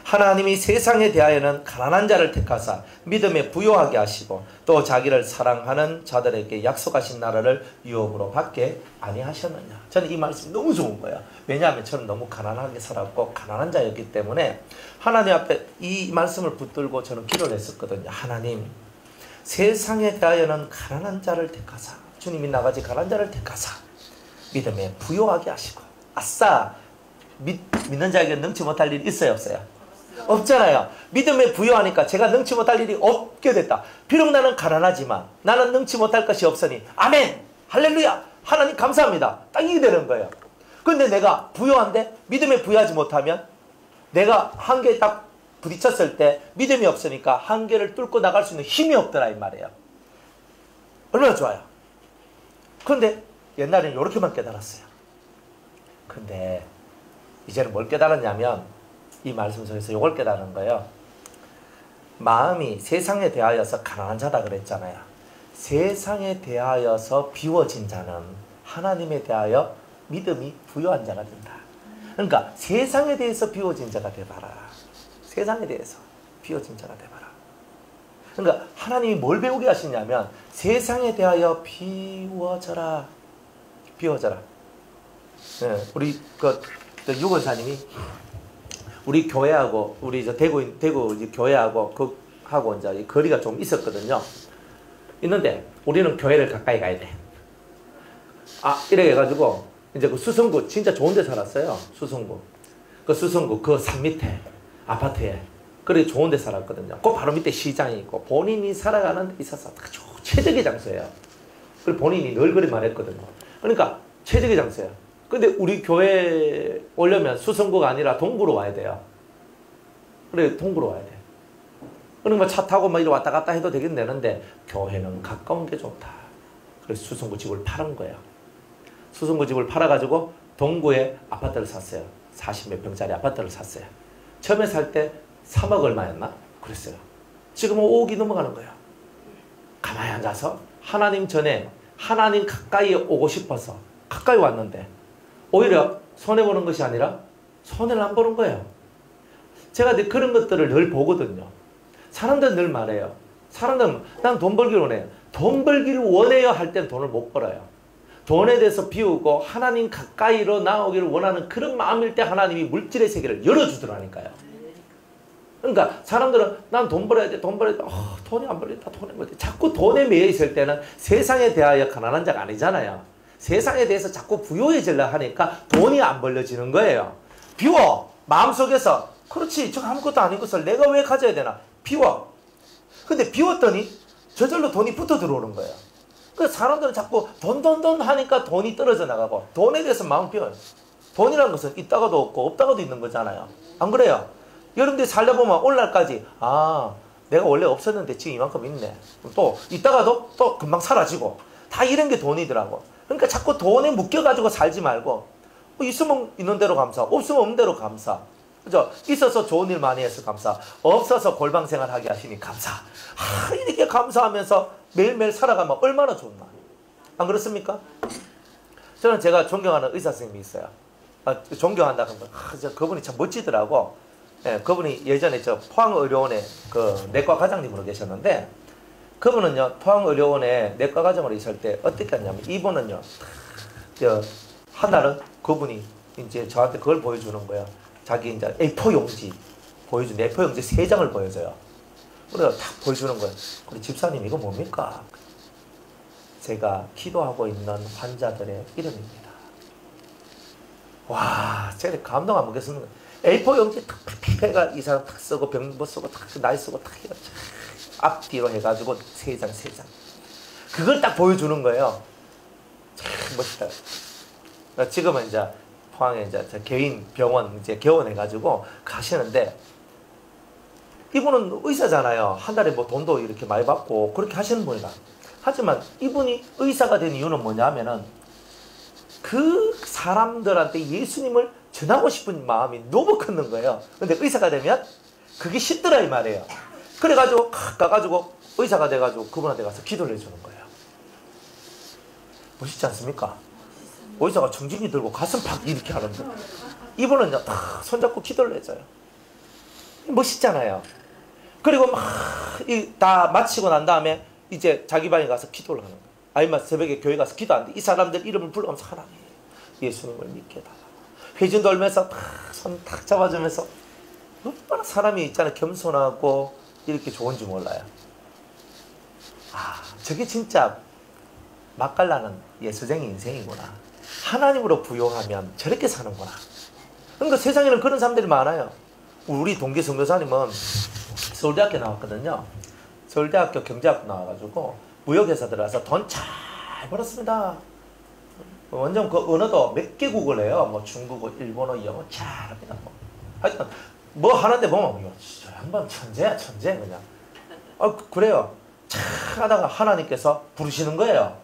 하나님이 세상에 대하여는 가난한 자를 택하사 믿음에 부요하게 하시고 또 자기를 사랑하는 자들에게 약속하신 나라를 유업으로 받게 아니하셨느냐. 저는 이 말씀이 너무 좋은 거예요. 왜냐하면 저는 너무 가난하게 살았고 가난한 자였기 때문에 하나님 앞에 이 말씀을 붙들고 저는 기도를 했었거든요. 하나님 세상에 대하여는 가난한 자를 택하사 주님이 나같이 가난한 자를 택하사 믿음에 부요하게 하시고 아싸 믿는 자에게 능치 못할 일이 있어요 없어요? 없잖아요. 믿음에 부여하니까 제가 능치 못할 일이 없게 됐다. 비록 나는 가난하지만 나는 능치 못할 것이 없으니 아멘 할렐루야 하나님 감사합니다. 딱 이게 되는 거예요. 근데 내가 부여한데 믿음에 부여하지 못하면 내가 한계에 딱 부딪혔을 때 믿음이 없으니까 한계를 뚫고 나갈 수 있는 힘이 없더라 이 말이에요. 얼마나 좋아요. 근데 옛날에는 이렇게만 깨달았어요. 근데 이제는 뭘 깨달았냐면 이 말씀 속에서 이걸 깨달은 거예요. 마음이 세상에 대하여서 가난한 자다 그랬잖아요. 세상에 대하여서 비워진 자는 하나님에 대하여 믿음이 부여한 자가 된다. 그러니까 세상에 대해서 비워진 자가 되봐라. 세상에 대해서 비워진 자가 되봐라. 그러니까 하나님이 뭘 배우게 하시냐면 세상에 대하여 비워져라. 비워져라. 네, 우리 유권사님이 우리 교회하고 우리 대구 이제 교회하고 하고 이제 거리가 좀 있었거든요. 있는데 우리는 교회를 가까이 가야 돼. 이래 해가지고 이제 그 수성구 진짜 좋은 데 살았어요. 수성구. 그 수성구 그 산 밑에 아파트에 그래 좋은 데 살았거든요. 그 바로 밑에 시장이 있고 본인이 살아가는 데 있어서 아주 최적의 장소예요. 그리고 본인이 늘 그리 말했거든요. 그러니까 최적의 장소예요. 근데 우리 교회 오려면 수성구가 아니라 동구로 와야 돼요. 그래 동구로 와야 돼. 그러니까 차 타고 막 이리 왔다 갔다 해도 되긴 되는데 교회는 가까운 게 좋다. 그래서 수성구 집을 팔은 거예요. 수성구 집을 팔아가지고 동구에 아파트를 샀어요. 40몇 평짜리 아파트를 샀어요. 처음에 살 때 3억 얼마였나? 그랬어요. 지금은 5억이 넘어가는 거예요. 가만히 앉아서 하나님 전에 하나님 가까이 오고 싶어서 가까이 왔는데 오히려 손해보는 것이 아니라 손해를 안 보는 거예요. 제가 그런 것들을 늘 보거든요. 사람들은 늘 말해요. 사람들은 난 돈 벌기를 원해요. 돈 벌기를 원해요 할 땐 돈을 못 벌어요. 돈에 대해서 비우고 하나님 가까이로 나오기를 원하는 그런 마음일 때 하나님이 물질의 세계를 열어주더라니까요. 그러니까 사람들은 난 돈 벌어야 돼, 돈 벌어야 돼. 돈이 안 벌린다, 돈이 안 벌린다. 자꾸 돈에 매여 있을 때는 세상에 대하여 가난한 자가 아니잖아요. 세상에 대해서 자꾸 부유해지려 하니까 돈이 안 벌려지는 거예요. 비워. 마음속에서 그렇지, 저 아무것도 아닌 것을 내가 왜 가져야 되나? 비워. 근데 비웠더니 저절로 돈이 붙어 들어오는 거예요. 그래서 사람들은 자꾸 돈 하니까 돈이 떨어져 나가고 돈에 대해서 마음 비워요. 돈이라는 것은 있다가도 없고 없다가도 있는 거잖아요. 안 그래요? 여러분들이 살다 보면 오늘날까지 내가 원래 없었는데 지금 이만큼 있네. 또 있다가도 또 금방 사라지고 다 이런 게 돈이더라고. 그러니까 자꾸 돈에 묶여가지고 살지 말고 있으면 있는 대로 감사, 없으면 없는 대로 감사. 그죠? 있어서 좋은 일 많이 해서 감사, 없어서 골방생활 하게 하시니 감사. 이렇게 감사하면서 매일매일 살아가면 얼마나 좋나. 안 그렇습니까? 저는 제가 존경하는 의사 선생님이 있어요. 존경한다 하면 그분이 참 멋지더라고. 예, 그분이 예전에 저 포항의료원에 그 내과 과장님으로 계셨는데 그분은요 포항의료원에 내과 과장으로 있을 때 어떻게 했냐면 이분은요 한 날은 그분이 이제 저한테 그걸 보여주는 거예요. 자기 이제 A4 용지 보여준 A4 용지 3장을 보여줘요. 그래서 딱 보여주는 거예요. 우리 집사님 이거 뭡니까? 제가 기도하고 있는 환자들의 이름입니다. 와, 제가 감동 안 먹겠습니다. A4 용지 탁 해가 이 사람 탁 쓰고 병보 쓰고 탁 나이 쓰고 탁 해가 앞뒤로 해가지고 3장. 그걸 딱 보여주는 거예요. 참 멋있다. 지금은 이제 포항에 이제 개인 병원 이제 개원해가지고 가시는데 이분은 의사잖아요. 한 달에 뭐 돈도 이렇게 많이 받고 그렇게 하시는 분이다. 하지만 이분이 의사가 된 이유는 뭐냐면은 그 사람들한테 예수님을 전하고 싶은 마음이 너무 큰 거예요. 근데 의사가 되면 그게 쉽더라 이 말이에요. 그래가지고 가가지고 의사가 돼가지고 그분한테 가서 기도를 해주는 거예요. 멋있지 않습니까? 의사가 청진기 들고 가슴 팍 이렇게 하는데 이분은 딱 손잡고 기도를 해줘요. 멋있잖아요. 그리고 막 다 마치고 난 다음에 이제 자기 방에 가서 기도를 하는 거예요. 아니면 새벽에 교회 가서 기도하는데 이 사람들 이름을 불러가면서 하나님 예수님을 믿게 해달라. 회중 돌면서 손 탁 잡아주면서 얼마나 사람이 있잖아요. 겸손하고 이렇게 좋은지 몰라요. 저게 진짜 맛깔나는 예수쟁이 인생이구나. 하나님으로 부요하면 저렇게 사는구나. 그러니까 세상에는 그런 사람들이 많아요. 우리 동기 선교사님은 서울대학교 나왔거든요. 서울대학교 경제학부 나와가지고 무역회사 들어가서 돈 잘 벌었습니다. 완전 그 언어도 몇 개국을 해요. 뭐 중국어, 일본어, 영어 잘합니다. 하여튼 뭐 하는데 보면 진짜 한번 천재야 천재 그냥. 그래요. 잘 하다가 하나님께서 부르시는 거예요.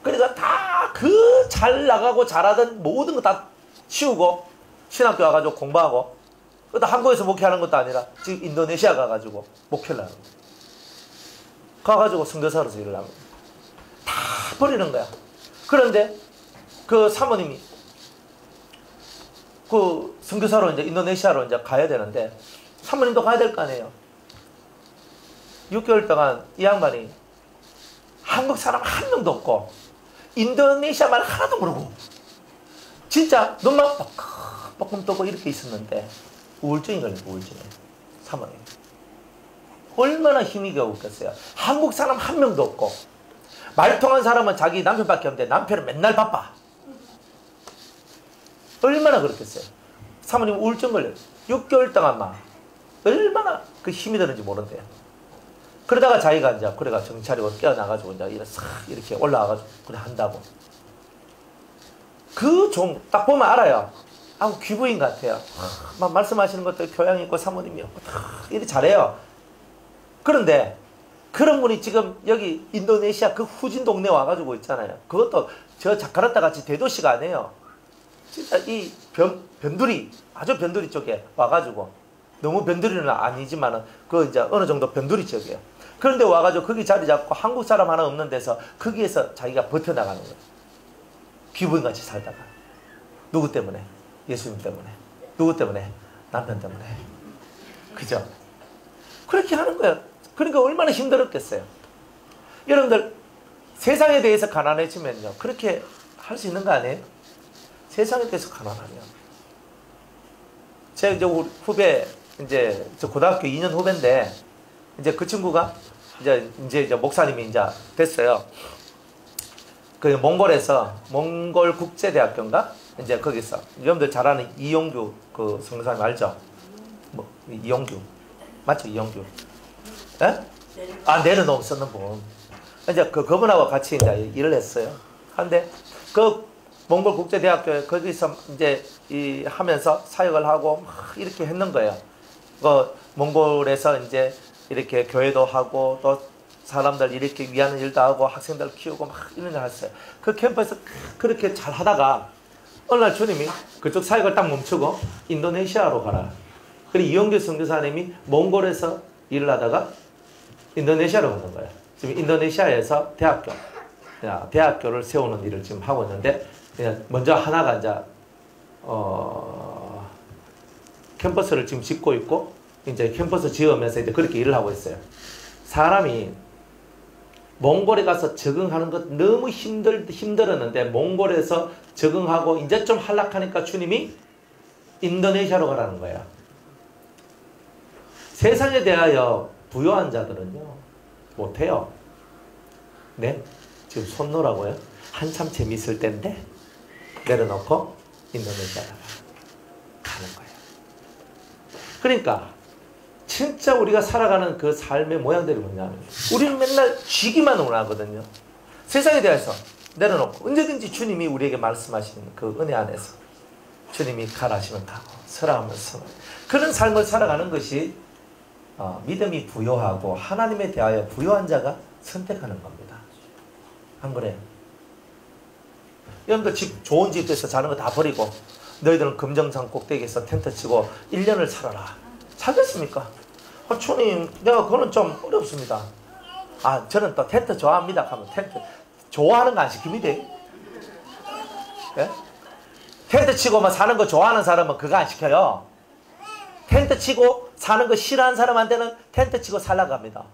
그러니까 다 그 잘 나가고 잘하던 모든 거 다 치우고 신학교 와가지고 공부하고 그다 한국에서 목회하는 것도 아니라 지금 인도네시아 가가지고 목회를 하는 거예요. 가가지고 선교사로서 일을 하는 거예요. 다 버리는 거야. 그런데 그 사모님이 그 선교사로 이제 인도네시아로 이제 가야 되는데 사모님도 가야 될 거 아니에요. 6개월 동안 이 양반이 한국 사람 한 명도 없고 인도네시아 말 하나도 모르고 진짜 눈만 뻑뻑 뜨고 이렇게 있었는데 우울증이 걸린 우울증에 사모님 얼마나 힘이 겨웠겠어요. 한국 사람 한 명도 없고 말 통한 사람은 자기 남편밖에 없는데 남편은 맨날 바빠. 얼마나 그렇겠어요. 사모님 우울증 걸려요. 6개월 동안 막 얼마나 그 힘이 드는지 모른대요. 그러다가 자기가 이제 그래가 정신 차리고 깨어나가지고 이제 이렇게 올라와가지고 그래 한다고. 그 종 딱 보면 알아요. 아우 귀부인 같아요. 막 말씀하시는 것도 교양 있고 사모님이요. 이렇게 잘해요. 그런데 그런 분이 지금 여기 인도네시아 그 후진 동네 와가지고 있잖아요. 그것도 저 자카르타 같이 대도시가 아니에요. 진짜 이 변두리 아주 변두리 쪽에 와가지고 너무 변두리는 아니지만은 그 이제 어느 정도 변두리 쪽이에요. 그런데 와가지고 거기 자리 잡고 한국 사람 하나 없는 데서 거기에서 자기가 버텨나가는 거예요. 귀부인같이 살다가. 누구 때문에? 예수님 때문에. 누구 때문에? 남편 때문에. 그죠? 그렇게 하는 거예요. 그러니까 얼마나 힘들었겠어요. 여러분들 세상에 대해서 가난해지면요 그렇게 할 수 있는 거 아니에요? 세상에 대해서 가난하면 제 이제 우리 후배 이제 저 고등학교 2년 후배인데 이제 그 친구가 이제 목사님이 이제 됐어요. 그 몽골에서 몽골 국제대학교인가 이제 거기서 여러분들 잘 아는 이용규 그 성사님 알죠? 뭐 이용규 맞죠? 이용규. 예? 아 내려놓음 썼는 분. 이제 그분하고 같이 이제 일을 했어요. 한데 그 몽골 국제대학교에 거기서 이제 하면서 사역을 하고 막 이렇게 했는 거예요. 그 몽골에서 이제 이렇게 교회도 하고 또 사람들 이렇게 위하는 일도 하고 학생들 키우고 막 이런 일 했어요. 그 캠프에서 그렇게 잘 하다가 어느 날 주님이 그쪽 사역을 딱 멈추고 인도네시아로 가라. 그리고 이용규 선교사님이 몽골에서 일을 하다가 인도네시아로 가는 거예요. 지금 인도네시아에서 대학교를 세우는 일을 지금 하고 있는데 먼저 하나가 이제 캠퍼스를 지금 짓고 있고 이제 캠퍼스 지으면서 이제 그렇게 일을 하고 있어요. 사람이 몽골에 가서 적응하는 것 너무 힘들었는데 몽골에서 적응하고 이제 좀 한락하니까 주님이 인도네시아로 가라는 거예요. 세상에 대하여 부요한 자들은요 못해요. 네? 지금 손 놓으라고요? 한참 재밌을 때인데 내려놓고 인도네시아로 가는 거예요. 그러니까 진짜 우리가 살아가는 그 삶의 모양들이 뭐냐면 우리는 맨날 쥐기만 원하거든요. 세상에 대해서 내려놓고 언제든지 주님이 우리에게 말씀하시는 그 은혜 안에서 주님이 가라 하시면 가고 서라 하면 서라. 그런 삶을 살아가는 것이 믿음이 부요하고 하나님에 대하여 부요한 자가 선택하는 겁니다. 안 그래요? 여러분들 좋은 집에서 자는 거 다 버리고 너희들은 금정산 꼭대기에서 텐트 치고 1년을 살아라. 살겠습니까? 주님 내가 그거는 좀 어렵습니다. 저는 또 텐트 좋아합니다 하면 텐트 좋아하는 거 안 시킵니다. 예? 텐트 치고 사는 거 좋아하는 사람은 그거 안 시켜요. 텐트 치고 사는 거 싫어하는 사람한테는 텐트 치고 살라고 합니다.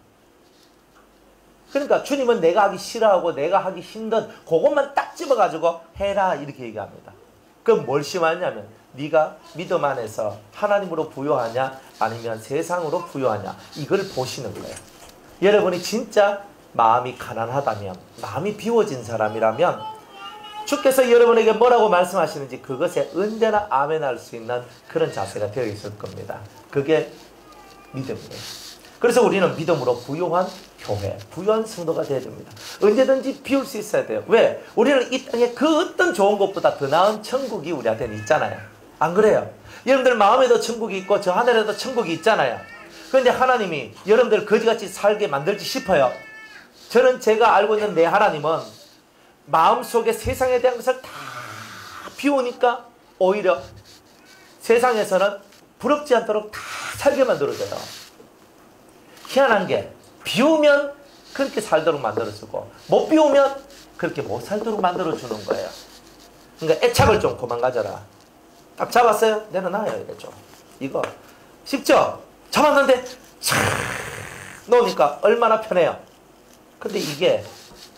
그러니까 주님은 내가 하기 싫어하고 내가 하기 힘든 그것만 딱 집어가지고 해라 이렇게 얘기합니다. 그럼 뭘 심하냐면 네가 믿음 안에서 하나님으로 부요하냐 아니면 세상으로 부요하냐 이걸 보시는 거예요. 여러분이 진짜 마음이 가난하다면 마음이 비워진 사람이라면 주께서 여러분에게 뭐라고 말씀하시는지 그것에 언제나 아멘할 수 있는 그런 자세가 되어 있을 겁니다. 그게 믿음이에요. 그래서 우리는 믿음으로 부요한 교회, 부요한 성도가 되어야 됩니다. 언제든지 비울 수 있어야 돼요. 왜? 우리는 이 땅에 그 어떤 좋은 것보다 더 나은 천국이 우리한테는 있잖아요. 안 그래요? 여러분들 마음에도 천국이 있고 저 하늘에도 천국이 있잖아요. 그런데 하나님이 여러분들 거지같이 살게 만들지 싶어요. 저는 제가 알고 있는 내 하나님은 마음속에 세상에 대한 것을 다 비우니까 오히려 세상에서는 부럽지 않도록 다 살게 만들어줘요. 희한한 게 비우면 그렇게 살도록 만들어주고 못 비우면 그렇게 못 살도록 만들어주는 거예요. 그러니까 애착을 좀 그만 가져라. 딱 잡았어요? 내려놔요. 이랬죠. 이거 쉽죠? 잡았는데 촥 놓으니까 얼마나 편해요. 근데 이게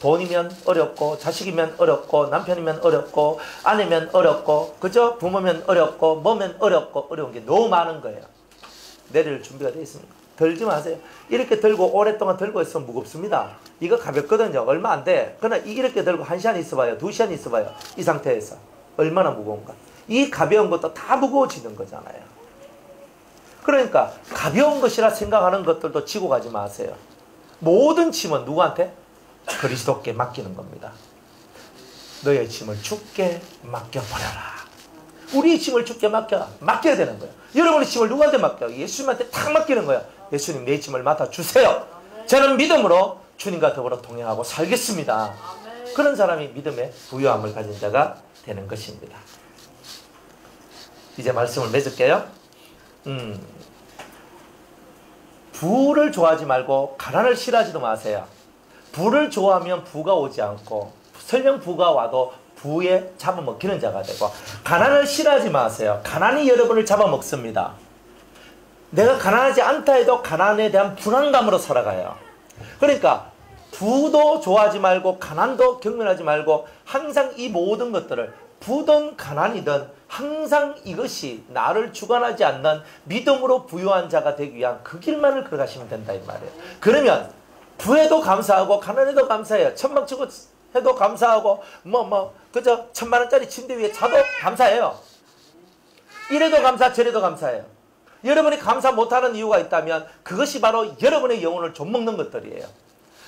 돈이면 어렵고 자식이면 어렵고 남편이면 어렵고 아내면 어렵고 그죠? 부모면 어렵고 뭐면 어렵고 어려운 게 너무 많은 거예요. 내릴 준비가 되어 있습니까? 들지 마세요. 이렇게 들고 오랫동안 들고 있으면 무겁습니다. 이거 가볍거든요. 얼마 안 돼. 그러나 이렇게 들고 1시간 있어봐요. 2시간 있어봐요. 이 상태에서. 얼마나 무거운가. 이 가벼운 것도 다 무거워지는 거잖아요. 그러니까 가벼운 것이라 생각하는 것들도 지고 가지 마세요. 모든 짐은 누구한테? 그리스도께 맡기는 겁니다. 너의 짐을 주께 맡겨버려라. 우리의 짐을 주께 맡겨야 되는 거예요. 여러분의 짐을 누구한테 맡겨? 예수님한테 탁 맡기는 거예요. 예수님, 내 짐을 맡아주세요. 저는 믿음으로 주님과 더불어 동행하고 살겠습니다. 그런 사람이 믿음의 부유함을 가진 자가 되는 것입니다. 이제 말씀을 맺을게요. 부를 좋아하지 말고 가난을 싫어하지도 마세요. 부를 좋아하면 부가 오지 않고, 설령 부가 와도 부에 잡아먹히는 자가 되고, 가난을 싫어하지 마세요. 가난이 여러분을 잡아먹습니다. 내가 가난하지 않다 해도 가난에 대한 불안감으로 살아가요. 그러니까 부도 좋아하지 말고 가난도 경멸하지 말고 항상 이 모든 것들을, 부든 가난이든 항상 이것이 나를 주관하지 않는 믿음으로 부유한 자가 되기 위한 그 길만을 걸어가시면 된다 이 말이에요. 그러면 부에도 감사하고 가난에도 감사해요. 천막치고 해도 감사하고 그저 1000만원짜리 침대 위에 자도 감사해요. 이래도 감사 저래도 감사해요. 여러분이 감사 못하는 이유가 있다면 그것이 바로 여러분의 영혼을 좀먹는 것들이에요.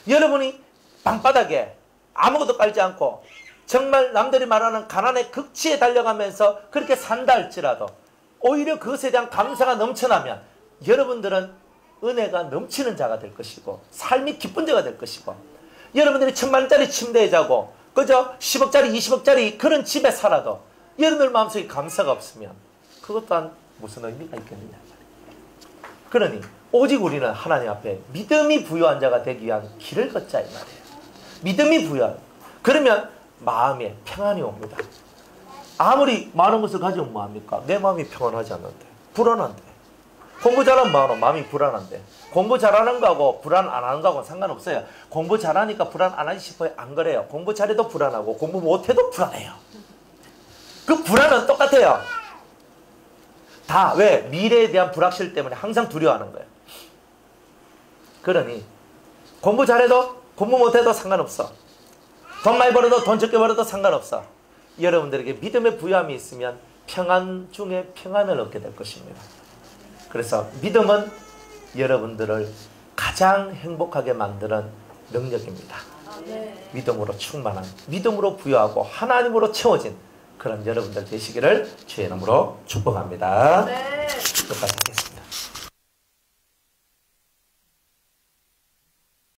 여러분이 방바닥에 아무것도 깔지 않고 정말 남들이 말하는 가난의 극치에 달려가면서 그렇게 산다 할지라도 오히려 그것에 대한 감사가 넘쳐나면 여러분들은 은혜가 넘치는 자가 될 것이고 삶이 기쁜 자가 될 것이고, 여러분들이 1000만원짜리 침대에 자고 그저 10억짜리 20억짜리 그런 집에 살아도 여러분들 마음속에 감사가 없으면 그것 또한 무슨 의미가 있겠느냐. 그러니 오직 우리는 하나님 앞에 믿음이 부유한 자가 되기 위한 길을 걷자 이 말이에요. 믿음이 부유한. 그러면 마음에 평안이 옵니다. 아무리 많은 것을 가지면 뭐합니까? 내 마음이 평안하지 않는데, 불안한데. 공부 잘하면 마음이 불안한데, 공부 잘하는 거하고 불안 안 하는 거하고는 상관없어요. 공부 잘하니까 불안 안 하지 싶어요? 안 그래요. 공부 잘해도 불안하고 공부 못해도 불안해요. 그 불안은 똑같아요. 다 왜? 미래에 대한 불확실 때문에 항상 두려워하는 거예요. 그러니 공부 잘해도 공부 못해도 상관없어. 돈 많이 벌어도 돈 적게 벌어도 상관없어. 여러분들에게 믿음의 부유함이 있으면 평안 중에 평안을 얻게 될 것입니다. 그래서 믿음은 여러분들을 가장 행복하게 만드는 능력입니다. 믿음으로 충만한, 믿음으로 부유하고 하나님으로 채워진 그런 여러분들 되시기를 주의 이름으로 축복합니다. 끝까지 하겠습니다.